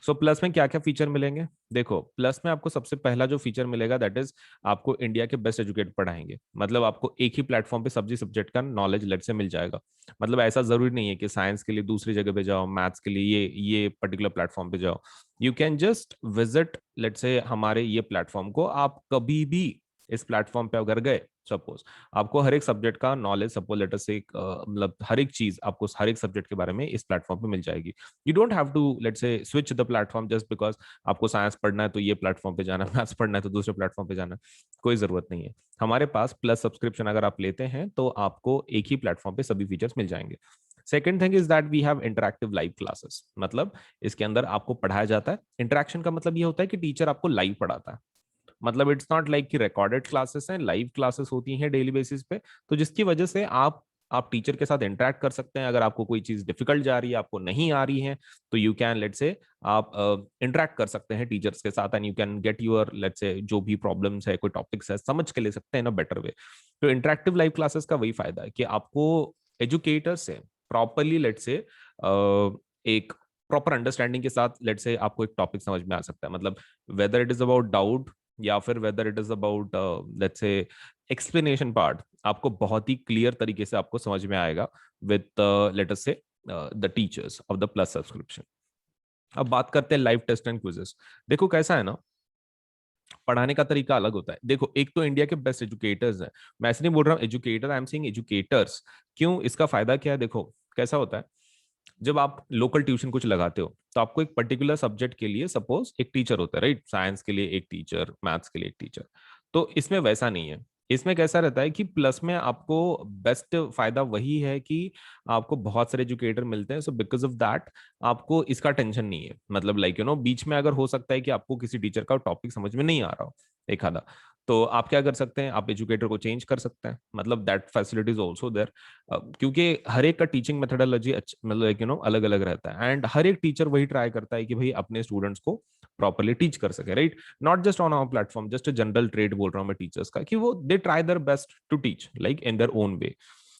So plus में क्या क्या फीचर मिलेंगे? देखो प्लस में आपको सबसे पहला जो फीचर मिलेगा दैट इज आपको इंडिया के बेस्ट एजुकेट पढ़ाएंगे। मतलब आपको एक ही प्लेटफॉर्म पे सभी सब्जेक्ट का नॉलेज लेट से मिल जाएगा। मतलब ऐसा जरूरी नहीं है कि साइंस के लिए दूसरी जगह पे जाओ, मैथ्स के लिए ये पर्टिकुलर प्लेटफॉर्म पे जाओ। You can just visit let say हमारे ये प्लेटफॉर्म को। आप कभी भी इस प्लेटफॉर्म पे अगर गए, सपोज आपको हर एक सब्जेक्ट का नॉलेज, सपोज लेटर से मतलब हर एक चीज आपको हर एक सब्जेक्ट के बारे में इस प्लेटफॉर्म पे मिल जाएगी। You don't have to let's say switch the platform just because आपको साइंस पढ़ना है तो ये प्लेटफॉर्म पे जाना है, मैथ्स पढ़ना है तो दूसरे प्लेटफॉर्म पे जाना है। कोई जरूरत नहीं है। हमारे पास प्लस सब्सक्रिप्शन अगर आप लेते हैं तो आपको एक ही प्लेटफॉर्म पे सभी फीचर्स मिल जाएंगे। Second thing is that we have interactive live classes. मतलब इसके अंदर आपको पढ़ाया जाता है। इंटरेक्शन का मतलब ये होता है कि टीचर आपको लाइव पढ़ाता है। मतलब इट्स नॉट लाइक कि रिकॉर्डेड क्लासेस हैं, लाइव क्लासेस होती हैं डेली बेसिस पे। तो जिसकी वजह से आप टीचर के साथ इंटरेक्ट कर सकते हैं। अगर आपको कोई चीज डिफिकल्ट जा रही है, आपको नहीं आ रही है, तो यू कैन लेट से आप इंटरेक्ट कर सकते हैं टीचर्स के साथ and you can get your let say जो भी प्रॉब्लम्स है, कोई टॉपिक्स है, समझ के ले सकते हैं इन अ बेटर वे। तो इंटरेक्टिव लाइव क्लासेस का वही फायदा है कि आपको एजुकेटर से प्रॉपरली लेट से एक प्रॉपर अंडरस्टैंडिंग के साथ लेट से आपको एक टॉपिक समझ में आ सकता है। मतलब whether it is about doubt या फिर whether it is about let's say explanation part, आपको बहुत ही क्लियर तरीके से आपको समझ में आएगा विद लेट अस से the teachers of the plus subscription. अब बात करते हैं लाइव टेस्ट एंड क्विजेस। देखो कैसा है ना, पढ़ाने का तरीका अलग होता है। देखो एक तो इंडिया के बेस्ट एजुकेटर्स हैं। मैं ऐसे नहीं बोल रहा हूँ educator, I am saying educators. क्यों? इसका फायदा क्या है? देखो कैसा होता है, जब आप लोकल ट्यूशन कुछ लगाते हो तो आपको एक पर्टिकुलर सब्जेक्ट के लिए सपोज एक टीचर होता है, राइट? साइंस के लिए एक टीचर, मैथ्स के लिए एक टीचर। तो इसमें वैसा नहीं है। इसमें कैसा रहता है कि प्लस में आपको बेस्ट फायदा वही है कि आपको बहुत सारे एजुकेटर मिलते हैं। सो बिकॉज ऑफ दैट आपको इसका टेंशन नहीं है। मतलब लाइक यू नो बीच में अगर हो सकता है कि आपको किसी टीचर का टॉपिक समझ में नहीं आ रहा हो एक आधा, तो आप क्या कर सकते हैं, आप एजुकेटर को चेंज कर सकते हैं। मतलब that facility is also there. क्योंकि हर एक का टीचिंग मेथोडोलॉजी मतलब यू नो अलग अलग रहता है एंड हर एक टीचर वही ट्राई करता है कि भाई अपने स्टूडेंट्स को प्रॉपरली टीच कर सके, right? Not just on our platform, just a general trade बोल रहा हूँ मैं टीचर्स का, कि वो they try their best to teach like in their own way.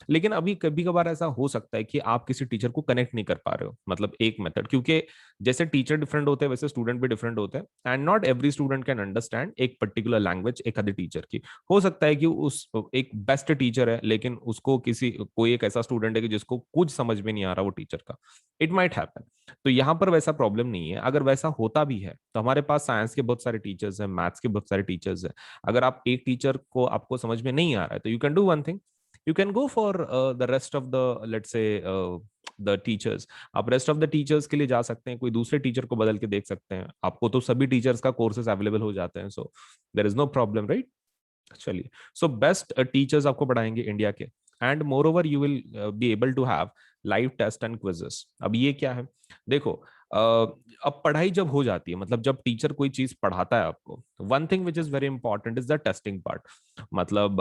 लेकिन अभी कभी कभार ऐसा हो सकता है कि आप किसी टीचर को कनेक्ट नहीं कर पा रहे हो। मतलब एक मेथड, क्योंकि जैसे टीचर डिफरेंट होते हैं वैसे स्टूडेंट भी डिफरेंट होते हैं and not every student can understand एक पर्टिकुलर लैंग्वेज एक आधे टीचर की। हो सकता है कि उस एक बेस्ट टीचर है लेकिन उसको किसी कोई एक ऐसा स्टूडेंट है कि जिसको कुछ समझ में नहीं आ रहा वो टीचर का। It might happen. तो यहाँ पर वैसा प्रॉब्लम नहीं है। अगर वैसा होता भी है तो हमारे पास साइंस के बहुत सारे टीचर्स हैं, मैथ्स के बहुत सारे टीचर्स हैं। अगर आप एक टीचर को आपको समझ में नहीं आ रहा है तो you can do one thing, you can go for the rest of the let's say the teachers। आप रेस्ट ऑफ द टीचर्स के लिए जा सकते हैं, कोई दूसरे टीचर को बदल के देख सकते हैं। आपको तो सभी टीचर्स का कोर्सेज अवेलेबल हो जाते हैं, so there is no problem, right? चलिए, सो बेस्ट टीचर्स आपको पढ़ाएंगे इंडिया के and moreover you will be able to have live test and quizzes. अब ये क्या है? देखो अब पढ़ाई जब हो जाती है, मतलब जब टीचर कोई चीज पढ़ाता है आपको, one thing which is very important is the testing part. मतलब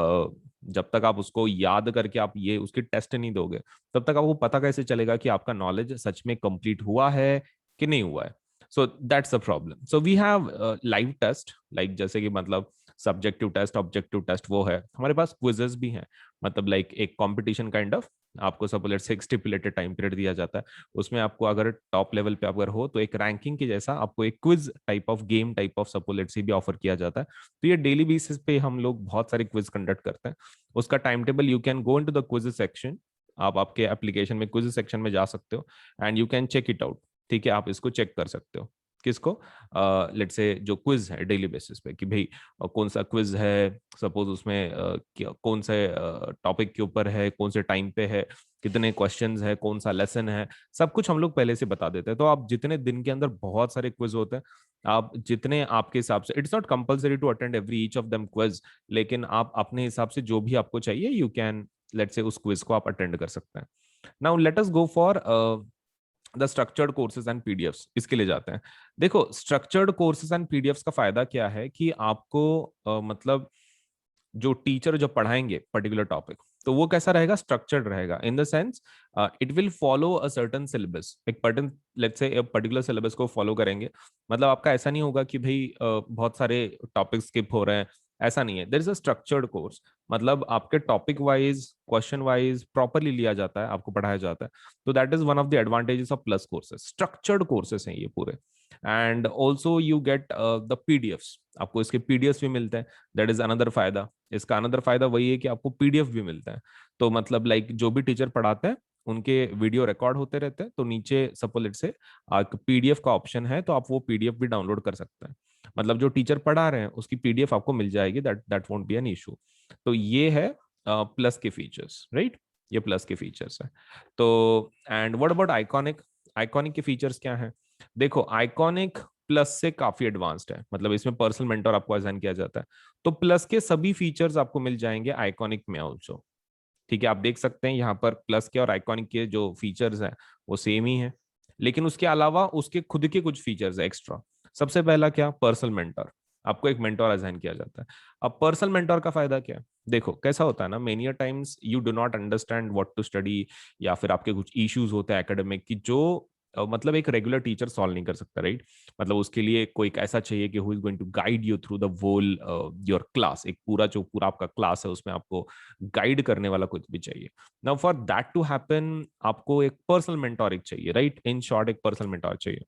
जब तक आप उसको याद करके आप ये उसकी टेस्ट नहीं दोगे तब तक आपको पता कैसे चलेगा कि आपका नॉलेज सच में कंप्लीट हुआ है कि नहीं हुआ है। So that's the problem. So we have live test, like जैसे कि मतलब सब्जेक्टिव टेस्ट, ऑब्जेक्टिव टेस्ट वो है। हमारे पास क्विजेस भी हैं। मतलब लाइक एक कंपटीशन काइंड ऑफ, आपको सपोज लेट्स से एक स्टिपुलेटेड टाइम पीरियड दिया जाता है। उसमें आपको अगर टॉप लेवल पे अगर हो तो एक रैंकिंग के जैसा आपको एक quiz type of game type of suppose let's से भी ऑफर किया जाता है। तो ये डेली बेसिस पे हम लोग बहुत सारे क्विज कंडक्ट करते हैं। उसका time table you can go into the quiz section. आप आपके एप्लीकेशन में क्विज सेक्शन में जा सकते हो and you can check it out. ठीक है, आप इसको चेक कर सकते हो। किसको? लेट्स से जो क्विज है डेली बेसिस पे कि भाई कौन सा क्विज है, सपोज उसमें कौन से टॉपिक के ऊपर है, कौन से टाइम पे है, कितने क्वेश्चंस है, कौन सा लेसन है, सब कुछ हम लोग पहले से बता देते हैं। तो आप जितने दिन के अंदर बहुत सारे क्विज होते हैं, आप जितने आपके हिसाब से, it's not compulsory to attend every each of them quiz, लेकिन आप अपने हिसाब से जो भी आपको चाहिए यू कैन लेट्स से उस क्विज को आप अटेंड कर सकते हैं। Now let us go for the structured courses and PDFs. इसके लिए जाते हैं। देखो स्ट्रक्चर्ड कोर्सेज एंड पीडीएफ्स का फायदा क्या है कि आपको मतलब जो टीचर जो पढ़ाएंगे पर्टिकुलर टॉपिक, तो वो कैसा रहेगा? स्ट्रक्चर्ड रहेगा in the sense it will follow a certain syllabus. एक पर्टन लेट्स से पर्टिकुलर सिलेबस को फॉलो करेंगे। मतलब आपका ऐसा नहीं होगा कि भाई बहुत सारे टॉपिक स्किप हो रहे हैं ऐसा नहीं है, there is a structured course, मतलब आपके topic wise question wise properly लिया जाता है, आपको पढ़ाया जाता है। तो that is one of the advantages of plus courses, structured courses हैं ये पूरे। And also you get the PDFs, आपको इसके पीडीएफ्स भी मिलते हैं, दैट इज अनदर फायदा। इसका अनदर फायदा वही है कि आपको पीडीएफ भी मिलता है। तो मतलब लाइक जो भी टीचर पढ़ाते हैं उनके वीडियो रिकॉर्ड होते रहते हैं, तो नीचे सपोज से पीडीएफ का ऑप्शन है, तो आप वो पीडीएफ भी डाउनलोड कर सकते हैं। मतलब जो टीचर पढ़ा रहे हैं उसकी पीडीएफ आपको मिल जाएगी, that won't be an issue. तो ये है प्लस के फीचर्स, राइट? ये प्लस के फीचर्स है। तो and what about iconic? Iconic के फीचर्स क्या हैं? देखो आइकॉनिक प्लस से काफी एडवांस्ड है, मतलब इसमें पर्सनल मेंटर आपको असाइन किया जाता है। तो प्लस के सभी फीचर्स आपको मिल जाएंगे आइकॉनिक में ऑल्सो। ठीक है, आप देख सकते हैं यहाँ पर प्लस के और आइकॉनिक के जो फीचर्स हैं वो सेम ही है, लेकिन उसके अलावा उसके खुद के कुछ फीचर्स है एक्स्ट्रा। सबसे पहला क्या? पर्सनल मेंटर, आपको एक मेंटर असाइन किया जाता है। अब पर्सनल मेंटर का फायदा क्या है? देखो कैसा होता है ना, many times you do not understand what to study, या फिर आपके कुछ इश्यूज होते हैं एकेडमिक की जो मतलब एक रेगुलर टीचर सॉल्व नहीं कर सकता, राइट? मतलब उसके लिए कोई एक ऐसा चाहिए कि who is going to guide you through the whole your class, एक पूरा जो पूरा आपका क्लास है उसमें आपको गाइड करने वाला कुछ भी चाहिए। Now for that to happen आपको एक पर्सनल मेंटोर एक चाहिए, राइट? इन शॉर्ट एक पर्सनल मेंटोर चाहिए।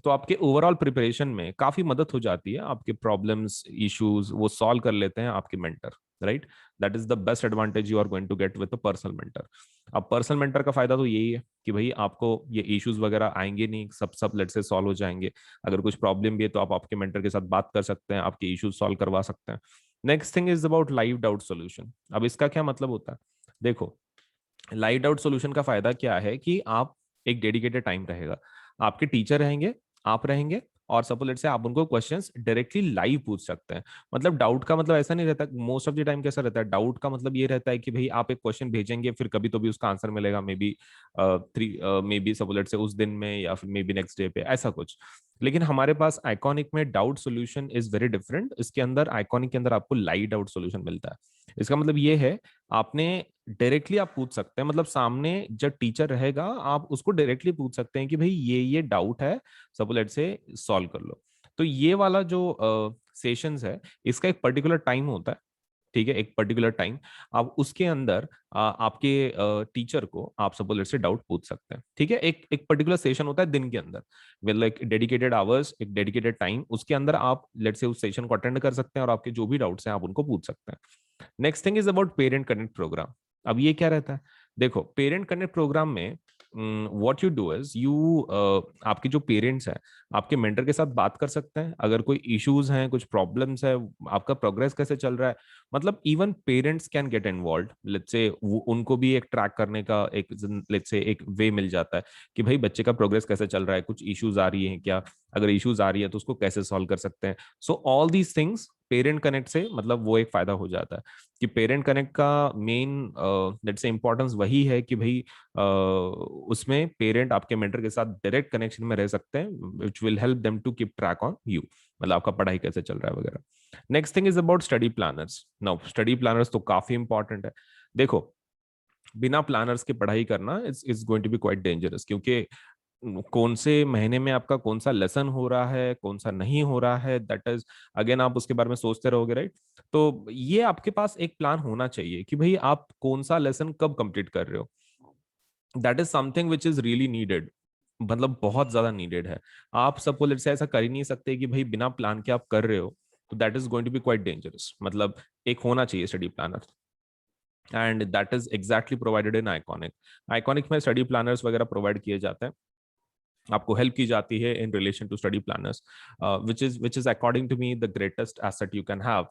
तो आपके ओवरऑल प्रिपरेशन में काफी मदद हो जाती है, आपके प्रॉब्लम्स इश्यूज वो सॉल्व कर लेते हैं आपके mentor, right? That is the best advantage you are going to get with a personal mentor. अब पर्सनल मेंटर का फायदा तो यही है कि भाई आपको ये इश्यूज वगैरह आएंगे नहीं, सब सब लेट से सॉल्व हो जाएंगे। अगर कुछ प्रॉब्लम भी है तो आप आपके मेंटर के साथ बात कर सकते हैं, आपके इश्यूज सॉल्व करवा सकते हैं। Next thing is about live doubt solution. अब इसका क्या मतलब होता है? देखो लाइव डाउट सॉल्यूशन का फायदा क्या है कि आप एक डेडिकेटेड टाइम रहेगा, आपके टीचर रहेंगे, आप रहेंगे, और सपोज लेट से आप उनको क्वेश्चंस डायरेक्टली लाइव पूछ सकते हैं। मतलब डाउट का मतलब ऐसा नहीं रहता, मोस्ट ऑफ द टाइम कैसा रहता है, डाउट का मतलब ये रहता है कि भाई आप एक क्वेश्चन भेजेंगे, फिर कभी तो भी उसका आंसर मिलेगा, may be may be suppose let से उस दिन में, या फिर मे बी नेक्स्ट डे पे, ऐसा कुछ। लेकिन हमारे पास आइकॉनिक में doubt solution is very different. इसके अंदर आइकॉनिक के अंदर आपको लाइव डाउट सोल्यूशन मिलता है। इसका मतलब ये है आपने डायरेक्टली आप पूछ सकते हैं, मतलब सामने जब टीचर रहेगा आप उसको डायरेक्टली पूछ सकते हैं कि भाई ये डाउट है, सपोज लेट से सॉल्व कर लो। तो ये वाला जो सेशंस है इसका एक पर्टिकुलर टाइम होता है, ठीक है? एक पर्टिकुलर टाइम, आप उसके अंदर आपके टीचर को आप सपोज लेट से डाउट पूछ सकते हैं, ठीक है? एक एक पर्टिकुलर सेशन होता है दिन के अंदर, विद लाइक डेडिकेटेड आवर्स, एक डेडिकेटेड टाइम, उसके अंदर आप लेट से उस सेशन को अटेंड कर सकते हैं और आपके जो भी डाउट्स हैं आप उनको पूछ सकते हैं। Next thing is about parent connect program. अब ये क्या रहता है? देखो पेरेंट कनेक्ट प्रोग्राम में what you do is you आपके जो पेरेंट्स हैं आपके मेंटर के साथ बात कर सकते हैं, अगर कोई इश्यूज हैं, कुछ प्रॉब्लम्स है, आपका प्रोग्रेस कैसे चल रहा है। मतलब even parents can get involve, let's say उनको भी एक ट्रैक करने का एक लेट्स से एक वे मिल जाता है कि भाई बच्चे का प्रोग्रेस कैसे चल रहा है, कुछ इश्यूज आ रही हैं क्या, अगर इश्यूज आ रही है तो उसको कैसे सॉल्व कर सकते हैं। So all these things parent connect से मतलब वो एक फायदा हो जाता है कि पेरेंट कनेक्ट का मेन लेट्स से इंपॉर्टेंस वही है कि भाई उसमें पेरेंट आपके मेंटर के साथ डायरेक्ट कनेक्शन में रह सकते हैं, which will help them to keep track on you, मतलब आपका पढ़ाई कैसे चल रहा है वगैरह। Next thing is about study planners. Now study planners तो काफी इंपॉर्टेंट है। देखो बिना प्लानर्स के पढ़ाई करना is going to be quite dangerous, क्योंकि कौन से महीने में आपका कौन सा लेसन हो रहा है, कौन सा नहीं हो रहा है, दैट इज अगेन आप उसके बारे में सोचते रहोगे, राइट? तो ये आपके पास एक प्लान होना चाहिए कि भाई आप कौन सा लेसन कब कंप्लीट कर रहे हो। That is something which is really needed, मतलब बहुत ज्यादा नीडेड है। आप सपोज लेट्स से ऐसा कर ही नहीं सकते कि भाई बिना प्लान के आप कर रहे हो, तो that is going to be quite dangerous. मतलब एक होना चाहिए study planner, and that is exactly provided in Iconic. Iconic में स्टडी प्लानर्स वगैरह प्रोवाइड किए जाते हैं, आपको हेल्प की जाती है in relation to study planners, which is according to me the greatest asset you can have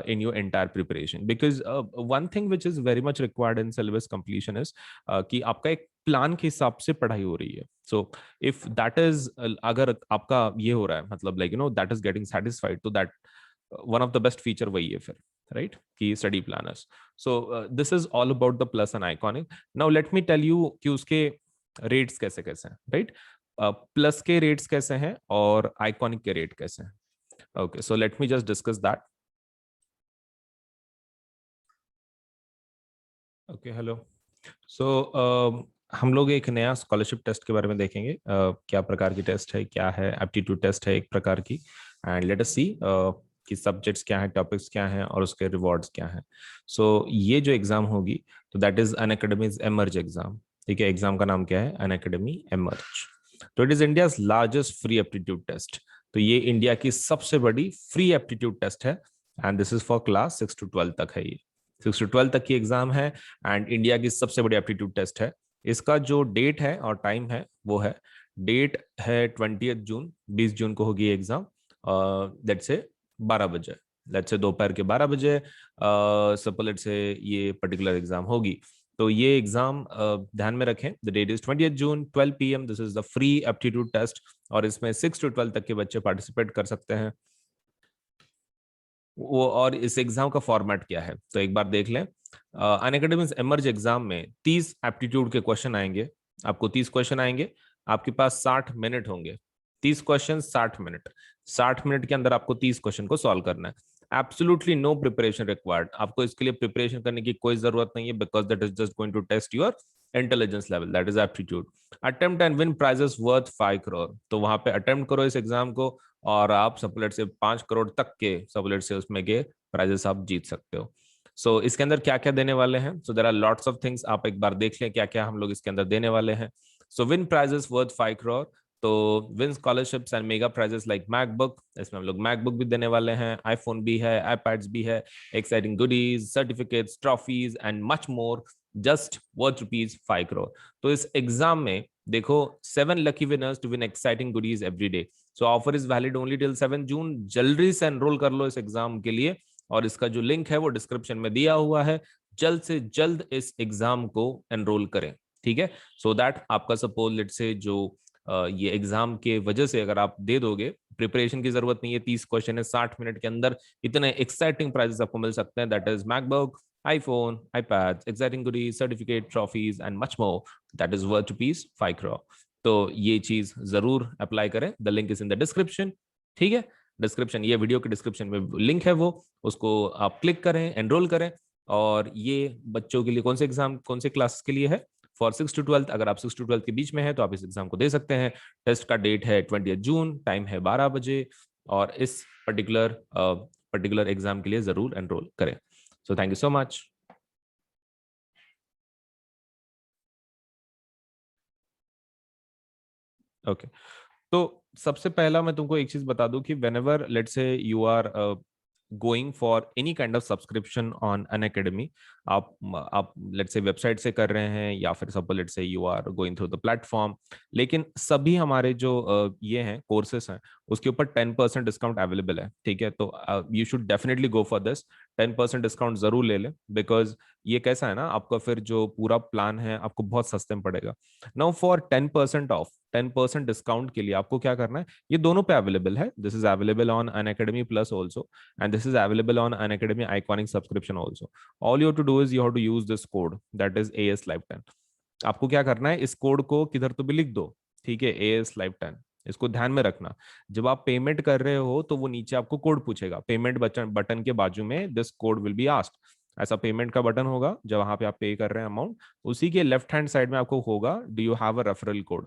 in your entire preparation, because one thing which is very much required in syllabus completion is कि आपका एक plan के हिसाब से पढ़ाई हो रही है। सो इफ दैट इज अगर आपका ये हो रहा है, मतलब like that is getting satisfied, तो that one of the best feature वही है फिर, राइट? कि study planners. So this is all about the Plus and Iconic. Now let me tell you कि उसके रेट्स कैसे कैसे हैं, राइट? प्लस के रेट्स कैसे हैं और आइकॉनिक के रेट कैसे हैं। Okay, so let me just discuss that. Okay, hello. सो हम लोग एक नया स्कॉलरशिप टेस्ट के बारे में देखेंगे, क्या प्रकार की टेस्ट है, क्या है, एप्टीट्यूड टेस्ट है एक प्रकार की। एंड लेट अस सी कि सब्जेक्ट्स क्या है, टॉपिक्स क्या हैं और उसके रिवॉर्ड्स क्या हैं। सो ये जो एग्जाम होगी तो that is Unacademy Emerge exam. ठीक है, एग्जाम का नाम क्या है, अनअकैडमी एमर्ज। तो it is India's largest free aptitude test. तो ये इंडिया की सबसे बड़ी फ्री एप्टीट्यूड टेस्ट है and this is for class 6 to 12 तक है। ये 6 to 12 तक की एग्जाम है एंड इंडिया की सबसे बड़ी एप्टीट्यूड टेस्ट है। इसका जो डेट है और टाइम है वो है, डेट है 20 जून, 20 जून को होगी एग्जाम, लेट्स से 12 बजे, लेट्स से दोपहर के 12 बजे सपोज लेट्स से ये पर्टिकुलर एग्जाम होगी। तो ये एग्जाम ध्यान में रखें, the date is 20 June 12 PM, this is the free aptitude test और इसमें 6 to 12 तक के बच्चे पार्टिसिपेट कर सकते हैं। वो और इस एग्जाम का फॉर्मेट क्या है तो एक बार देख लें। अनअकैडमी एमर्ज एग्जाम में 30 एप्टीट्यूड के क्वेश्चन आएंगे, आपको 30 क्वेश्चन आएंगे, आपके पास 60 मिनट होंगे, 30 क्वेश्चन 60 मिनट, 60 मिनट के अंदर आपको 30 क्वेश्चन को सॉल्व करना है। एब्सोल्युटली नो प्रिपरेशन रिक्वायर्ड, आपको इसके लिए प्रिपरेशन करने की कोई जरूरत नहीं है, because that is just going to test your intelligence level, that is aptitude. Attempt and win prizes worth 5 crore, तो वहां पे अटेम्प्ट करो इस एग्जाम को और आप सपोलेट से 5 करोड़ तक के सपोलेट से उसमें के प्राइजेस आप जीत सकते हो। सो इसके अंदर क्या क्या देने वाले हैं, so there are lots of things, आप एक बार देख लें क्या क्या हम लोग इसके अंदर देने वाले हैं। So win prizes worth 5 crore, तो win scholarships and mega prizes like MacBook, इसमें हम लोग मैकबुक भी देने वाले हैं, आईफोन भी है, आईपैड्स भी है, exciting goodies, certificates, trophies and much more, just worth ₹5 crore. तो इस एग्जाम में देखो 7 lucky winners to win exciting goodies every day. So offer is valid only till 7 June, जल्दी से एनरोल कर लो इस एग्जाम के लिए और इसका जो लिंक है वो डिस्क्रिप्शन में दिया हुआ है, जल्द से जल्द इस एग्जाम को एनरोल करें। ठीक है, सो दैट आपका सपोज लेट से जो ये एग्जाम के वजह से अगर आप दे दोगे, प्रिपरेशन की जरूरत नहीं है, 30 क्वेश्चन है, 60 मिनट के अंदर इतने एक्साइटिंग प्राइजेस आपको मिल सकते हैं, that is MacBook, iPhone, iPads, exciting goodies, certificate, trophies and much more. That is worth ₹5 crore. तो ये चीज जरूर अप्लाई करें, the link is in the description. ठीक है, डिस्क्रिप्शन, ये वीडियो के डिस्क्रिप्शन में लिंक है वो, उसको आप क्लिक करें, एनरोल करें। और ये बच्चों के लिए कौन से एग्जाम, कौन से क्लास के लिए है, फॉर 6 to 12, अगर आप 6 to 12 के बीच में है तो आप इस एग्जाम को दे सकते हैं। टेस्ट का डेट है 20 जून, टाइम है 12 बजे और इस पर्टिकुलर एग्जाम के लिए जरूर एनरोल करें। So thank you so much. Okay. तो सबसे पहला मैं तुमको एक चीज बता दूं कि whenever let's say you are going for any kind of subscription on an academy, आप let's say वेबसाइट से कर रहे हैं या फिर suppose let's say you are going through the platform, लेकिन सभी हमारे जो ये हैं कोर्सेस हैं उसके ऊपर 10% डिस्काउंट अवेलेबल है। ठीक है, तो you should definitely go for this, 10% discount जरूर ले लें, बिकॉज ये कैसा है ना, आपका फिर जो पूरा प्लान है आपको बहुत सस्ते में पड़ेगा। नाउ फॉर 10% ऑफ, 10% डिस्काउंट के लिए आपको क्या करना है, ये दोनों पे अवेलेबल है, this is available on Unacademy plus also and this is available on Unacademy Iconic subscription also. All you have to do is you have to use this code, that is AS Live 10। आपको क्या करना है, इस code को किधर तो भी लिख दो, ठीक है, AS Live 10, इसको ध्यान में रखना। जब आप पेमेंट कर रहे हो तो वो नीचे आपको कोड पूछेगा, पेमेंट बटन के बाजू में this code will be asked, ऐसा पेमेंट का बटन होगा जब वहां पे आप पे कर रहे हैं अमाउंट, उसी के लेफ्ट हैंड साइड में आपको होगा do you have a referral code,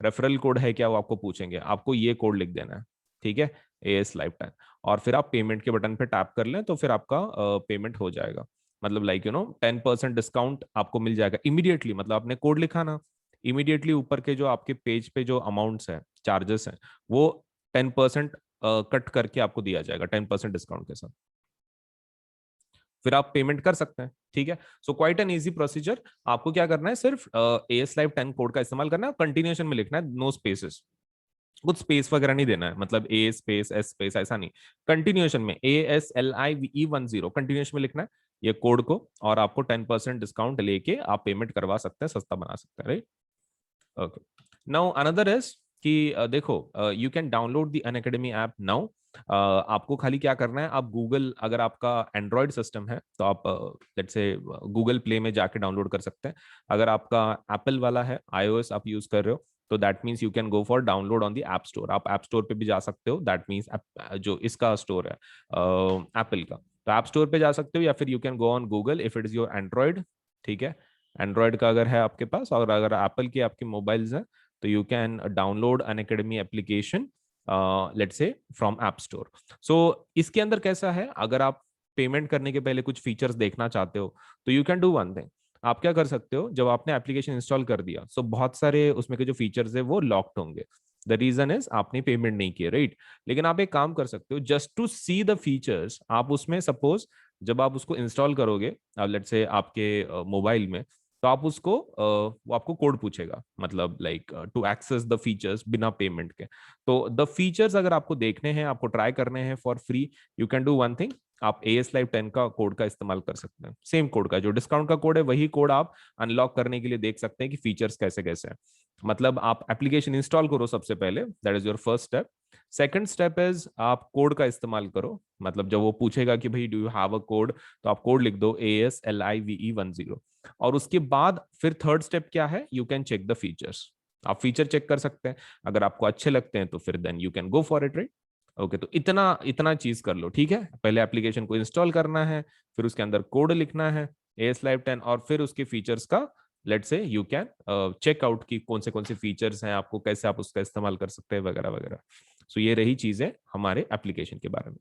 referral code है क्या वो आपको पूछेंगे, आपको ये कोड लिख देना है। ठीक है, AS Live 10, और फिर आप पेमेंट के बटन पे टैप कर लें तो फिर आपका पेमेंट हो जाएगा, मतलब लाइक 10% डिस्काउंट आपको मिल जाएगा इमीडिएटली, मतलब आपने कोड लिखा ना, इमीडिएटली ऊपर के जो आपके पेज पे जो अमाउंट्स है, चार्जेस हैं, वो 10% कट करके आपको दिया जाएगा 10% डिस्काउंट के साथ, फिर आप पेमेंट कर सकते हैं। ठीक है, so quite an easy procedure. आपको क्या करना है, सिर्फ AS Live 10 कोड का इस्तेमाल करना है, कंटिन्यूएशन में लिखना है, नो स्पेसेस, कुछ स्पेस वगैरह नहीं देना है, मतलब A स्पेस S स्पेस ऐसा नहीं, कंटिन्यूएशन में ASLIVE10 कंटिन्यूएशन में लिखना है ये कोड को, और आपको 10% डिस्काउंट लेके आप पेमेंट करवा सकते हैं, सस्ता बना सकते हैं, right. Okay, now another is कि देखो you can download the Unacademy app now. आपको खाली क्या करना है, आप गूगल, अगर आपका एंड्रॉयड सिस्टम है तो आप लेट्स से गूगल प्ले में जाके डाउनलोड कर सकते हैं, अगर आपका एप्पल वाला है, iOS आप यूज कर रहे हो तो that means you can go for download on the app store, आप ऐप स्टोर पे भी जा सकते हो, दैट मीन्स जो इसका स्टोर है एप्पल का, तो ऐप स्टोर पे जा सकते हो, या फिर you can go on Google if it is your Android. ठीक है, एंड्रॉयड का अगर है आपके पास और अगर एप्पल के आपके मोबाइल्स हैं तो you can download Unacademy application let's say from app store. So इसके अंदर कैसा है, अगर आप पेमेंट करने के पहले कुछ फीचर्स देखना चाहते हो तो you can do one thing. आप क्या कर सकते हो, जब आपने एप्लीकेशन इंस्टॉल कर दिया सो बहुत सारे उसमें के जो फीचर्स है वो लॉक्ड होंगे। द रीजन इज आपने पेमेंट नहीं किया, राइट। लेकिन आप एक काम कर सकते हो, just to see the features आप उसमें सपोज जब आप उसको इंस्टॉल करोगे लेट्स से आपके मोबाइल में, तो आप उसको वो आपको कोड पूछेगा, मतलब like to access the features बिना पेमेंट के। तो द फीचर्स अगर आपको देखने हैं, आपको ट्राई करने हैं for free, you can do one thing. आप AS Live 10 का कोड का इस्तेमाल कर सकते हैं, सेम कोड का जो डिस्काउंट का कोड है वही कोड आप अनलॉक करने के लिए देख सकते हैं कि फीचर्स कैसे कैसे हैं। मतलब आप एप्लीकेशन इंस्टॉल करो सबसे पहले, that is your first step. Second step is आप कोड का इस्तेमाल करो, मतलब जब वो पूछेगा कि भाई do you have a code, तो आप कोड लिख दो ASLIVE10। और उसके बाद फिर थर्ड स्टेप क्या है, you can check the features. आप फीचर चेक कर सकते हैं, अगर आपको अच्छे लगते हैं तो फिर then you can go for it, right. Okay, तो इतना इतना चीज कर लो, ठीक है। पहले एप्लीकेशन को इंस्टॉल करना है, फिर उसके अंदर कोड लिखना है AS Live 10, और फिर उसके फीचर्स का लेट से यू कैन चेक आउट की कौन से फीचर्स हैं, आपको कैसे आप उसका इस्तेमाल कर सकते हैं वगैरह वगैरह। सो ये रही चीजें हमारे एप्लीकेशन के बारे में।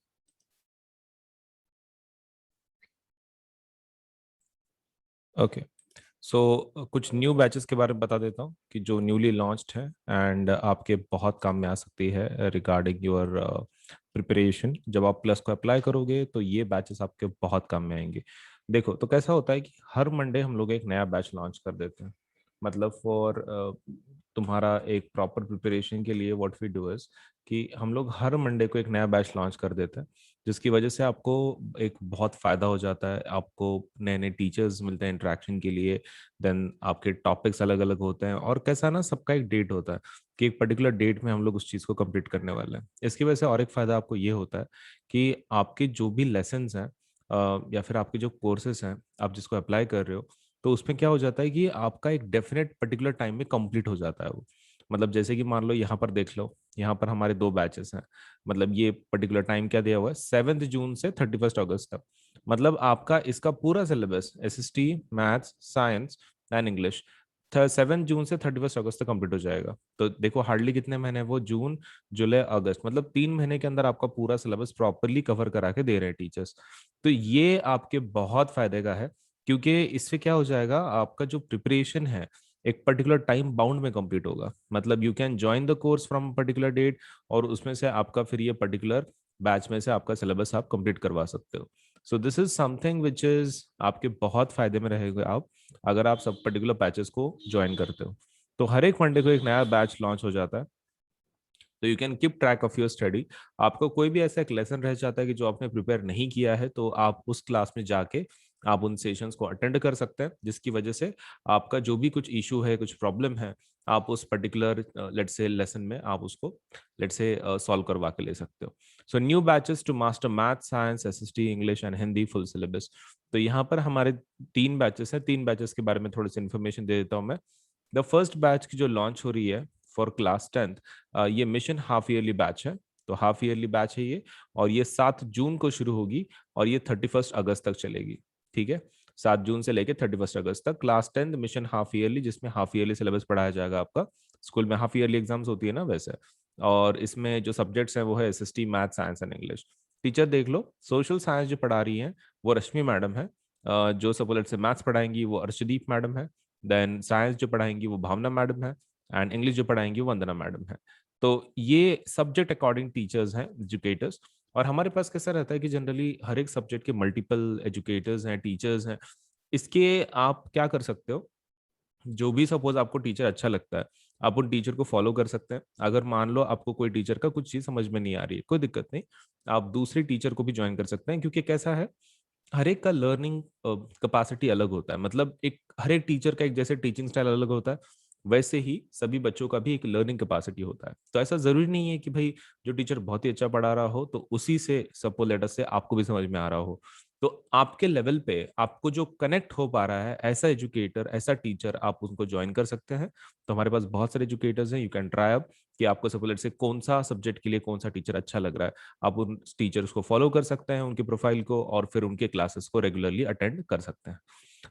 ओके, सो कुछ न्यू बैचेस के बारे में बता देता हूँ कि जो न्यूली लॉन्च्ड है एंड आपके बहुत काम में आ सकती है रिगार्डिंग योर प्रिपरेशन। जब आप प्लस को अप्लाई करोगे तो ये बैचेस आपके बहुत काम में आएंगे। देखो, तो कैसा होता है कि हर मंडे हम लोग एक नया बैच लॉन्च कर देते हैं। मतलब फॉर तुम्हारा एक प्रॉपर प्रिपरेशन के लिए व्हाट वी डू इज कि हम लोग हर मंडे को एक नया बैच लॉन्च कर देते हैं, जिसकी वजह से आपको एक बहुत फायदा हो जाता है। आपको नए नए टीचर्स मिलते हैं इंटरेक्शन के लिए, देन आपके टॉपिक्स अलग अलग होते हैं, और कैसा ना सबका एक डेट होता है कि एक पर्टिकुलर डेट में हम लोग उस चीज़ को कंप्लीट करने वाले हैं। इसकी वजह से और एक फ़ायदा आपको ये होता है कि आपके जो भी लेसन्स हैं या फिर आपके जो कोर्सेज हैं आप जिसको अप्लाई कर रहे हो, तो उसमें क्या हो जाता है कि आपका एक डेफिनेट पर्टिकुलर टाइम में कंप्लीट हो जाता है वो। मतलब जैसे कि मान लो यहाँ पर देख लो, यहाँ पर हमारे दो बैचेस हैं। मतलब ये पर्टिकुलर टाइम क्या दिया हुआ है, 7 जून से 31 अगस्त तक। मतलब आपका इसका पूरा syllabus SST, maths, science and English 7 जून से 31 अगस्त तक कंप्लीट हो जाएगा। तो देखो हार्डली कितने महीने हैं वो, जून, जुलाई, अगस्त, मतलब 3 महीने के अंदर आपका पूरा सिलेबस प्रॉपरली कवर करा के दे रहे हैं टीचर्स। तो ये आपके बहुत फायदे का है, क्योंकि इससे क्या हो जाएगा, आपका जो प्रिपरेशन है एक पर्टिकुलर टाइम बाउंड में कंप्लीट होगा। मतलब you can join the course from particular date, और उसमें से आपका फिर ये पर्टिकुलर बैच में से आपका सिलेबस आप कंप्लीट करवा सकते हो। सो this is something which is आपके बहुत फायदे में रहेगा आप, अगर आप सब पर्टिकुलर बैचेस को ज्वाइन करते हो। तो हर एक मंडे को एक नया बैच लॉन्च हो जाता है, तो you can keep track of your study. आपको कोई भी ऐसा एक लेसन रह जाता है कि जो आपने प्रिपेयर नहीं किया है, तो आप उस क्लास में जाके आप उन सेशंस को अटेंड कर सकते हैं, जिसकी वजह से आपका जो भी कुछ इशू है, कुछ प्रॉब्लम है, आप उस पर्टिकुलर लेट्स से लेसन में आप उसको लेट्स से सॉल्व करवा के ले सकते हो। So new batches to master math, science, SST, English and Hindi full syllabus. तो यहाँ पर हमारे 3 बैचेस हैं। 3 बैचेस के बारे में थोड़ी सी इन्फॉर्मेशन दे देता हूँ मैं। द फर्स्ट बैच की जो लॉन्च हो रही है फॉर क्लास 10th, ये मिशन हाफ ईयरली बैच है। तो हाफ ईयरली बैच है ये, और ये 7 जून को शुरू होगी और ये 31 अगस्त तक चलेगी। ठीक है, 7 जून से लेके 31 अगस्त तक class 10th mission half yearly, जिसमें हाफ ईयरली सिलेबस पढ़ाया जाएगा आपका। स्कूल में हाफ ईयरली एग्जाम्स होती है ना वैसे। और इसमें जो सब्जेक्ट्स हैं वो है SST, math, science and English. Teacher देख लो, सोशल साइंस जो पढ़ा रही हैं वो रश्मि मैडम है। जो सपोलेट से मैथ्स पढ़ाएंगी वो अर्शदीप मैडम है। देन साइंस जो पढ़ाएंगी वो भावना मैडम है। एंड इंग्लिश जो पढ़ाएंगी वो वंदना मैडम है। तो ये सब्जेक्ट अकॉर्डिंग टीचर्स हैं, एजुकेटर्स। और हमारे पास कैसा रहता है कि जनरली हर एक सब्जेक्ट के मल्टीपल एजुकेटर्स हैं, टीचर्स हैं। इसके आप क्या कर सकते हो, जो भी सपोज आपको टीचर अच्छा लगता है, आप उन टीचर को फॉलो कर सकते हैं। अगर मान लो आपको कोई टीचर का कुछ चीज समझ में नहीं आ रही है, कोई दिक्कत नहीं, आप दूसरे टीचर को भी ज्वाइन कर सकते हैं। क्योंकि कैसा है, हर एक का लर्निंग कैपेसिटी अलग होता है। मतलब एक हर एक टीचर का एक जैसे टीचिंग स्टाइल अलग होता है, वैसे ही सभी बच्चों का भी एक लर्निंग कैपेसिटी होता है। तो ऐसा जरूरी नहीं है कि भाई जो टीचर बहुत ही अच्छा पढ़ा रहा हो तो उसी से सपोज लेटर से आपको भी समझ में आ रहा हो। तो आपके लेवल पे आपको जो कनेक्ट हो पा रहा है, ऐसा एजुकेटर, ऐसा टीचर आप उनको ज्वाइन कर सकते हैं। तो हमारे पास बहुत सारे एजुकेटर्स हैं, यू कैन ट्राई अप कि आपको सपोज लेटर से कौन सा सब्जेक्ट के लिए कौन सा टीचर अच्छा लग रहा है। आप उन टीचर्स को फॉलो कर सकते हैं, उनके प्रोफाइल को, और फिर उनके क्लासेस को रेगुलरली अटेंड कर सकते हैं।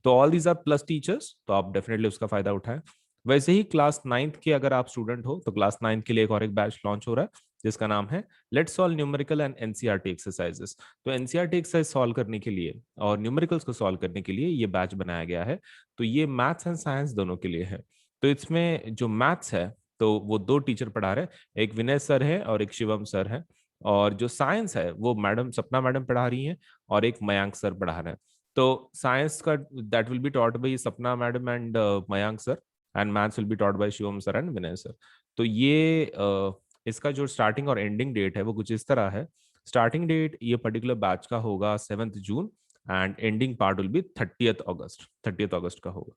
तो all these are plus teachers, तो आप डेफिनेटली उसका फायदा उठाएं। वैसे ही क्लास 9th के अगर आप स्टूडेंट हो तो क्लास 9th के लिए एक और एक बैच लॉन्च हो रहा है, जिसका नाम है let's solve numerical and NCERT exercises. तो एनसीईआरटी एक्सरसाइज सॉल्व करने के लिए और न्यूमेरिकल्स को सॉल्व करने के लिए ये बैच बनाया गया है। तो ये मैथ्स एंड साइंस दोनों के लिए है। तो इसमें जो मैथ्स है तो वो दो टीचर पढ़ा रहे हैं, एक विनय सर है और एक शिवम सर है। और जो साइंस है वो मैडम सपना मैडम पढ़ा रही हैं और एक मयांक सर पढ़ा रहे हैं। तो साइंस का that will be taught by Sapna madam and Mayank sir, and maths will be taught by Shivam sir and Vinay sir. तो ये इसका जो स्टार्टिंग और एंडिंग डेट है वो कुछ इस तरह है। स्टार्टिंग डेट ये पर्टिकुलर बैच का होगा 7 June and ending part will be 30th August, 30th August का होगा।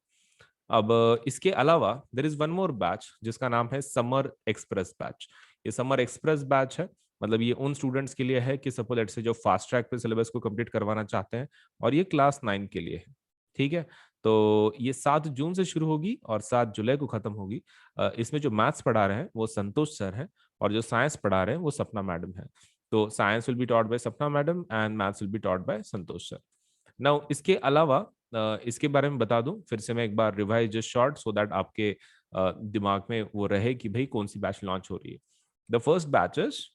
अब इसके अलावा there is one more batch जिसका नाम है समर एक्सप्रेस बैच। ये समर एक्सप्रेस बैच है, मतलब ये उन स्टूडेंट्स के लिए है कि सपोज लेट्स से जो फास्ट ट्रैक पे सिलेबस को कंप्लीट करवाना चाहते हैं, और ये क्लास 9 के लिए है। ठीक है, तो ये 7 जून से शुरू होगी और 7 जुलाई को खत्म होगी। इसमें जो मैथ्स पढ़ा रहे हैं वो संतोष सर हैं, और जो साइंस पढ़ा रहे हैं वो सपना मैडम है। तो science will be taught by Sapna madam and maths will be taught by Santosh sir. Now इसके अलावा इसके बारे में बता दूं फिर से मैं एक बार, revise just short so that आपके दिमाग में वो रहे कि भाई कौन सी बैच लॉन्च हो रही है। The first batch is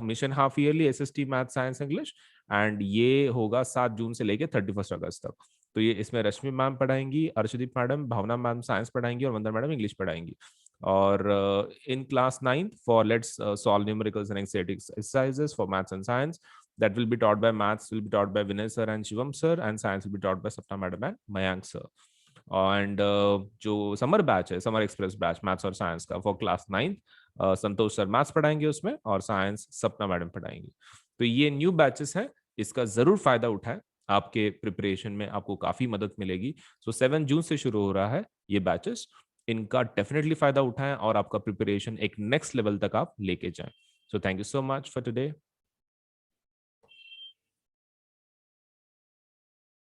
mission half yearly SST math science English, and ये होगा 7 जून से लेके 31 अगस्त तक। तो ये इसमें रश्मि मैम पढ़ाएंगी, अर्शदीप मैडम, भावना मैम साइंस पढ़ाएंगी और वंदना मैडम इंग्लिश पढ़ाएंगी। और in class 9 for let's solve numericals and exercises for maths and science, that will be taught by maths will be taught by Vinay sir and Shivam sir, and science will be taught by Sapna madam and Mayank sir. And जो summer batch है, summer express batch maths और science का for class 9, Santosh sir maths पढ़ाएंगे उसमें और science सपना madam पढ़ाएंगे। तो ये न्यू बैचेस है, इसका जरूर फायदा उठाएं, आपके प्रिपरेशन में आपको काफी मदद मिलेगी। सो 7 जून से शुरू हो रहा है ये बैचेस, इनका डेफिनेटली फायदा उठाएं और आपका प्रिपरेशन एक नेक्स्ट लेवल तक आप लेके जाएं। So thank you so much for today.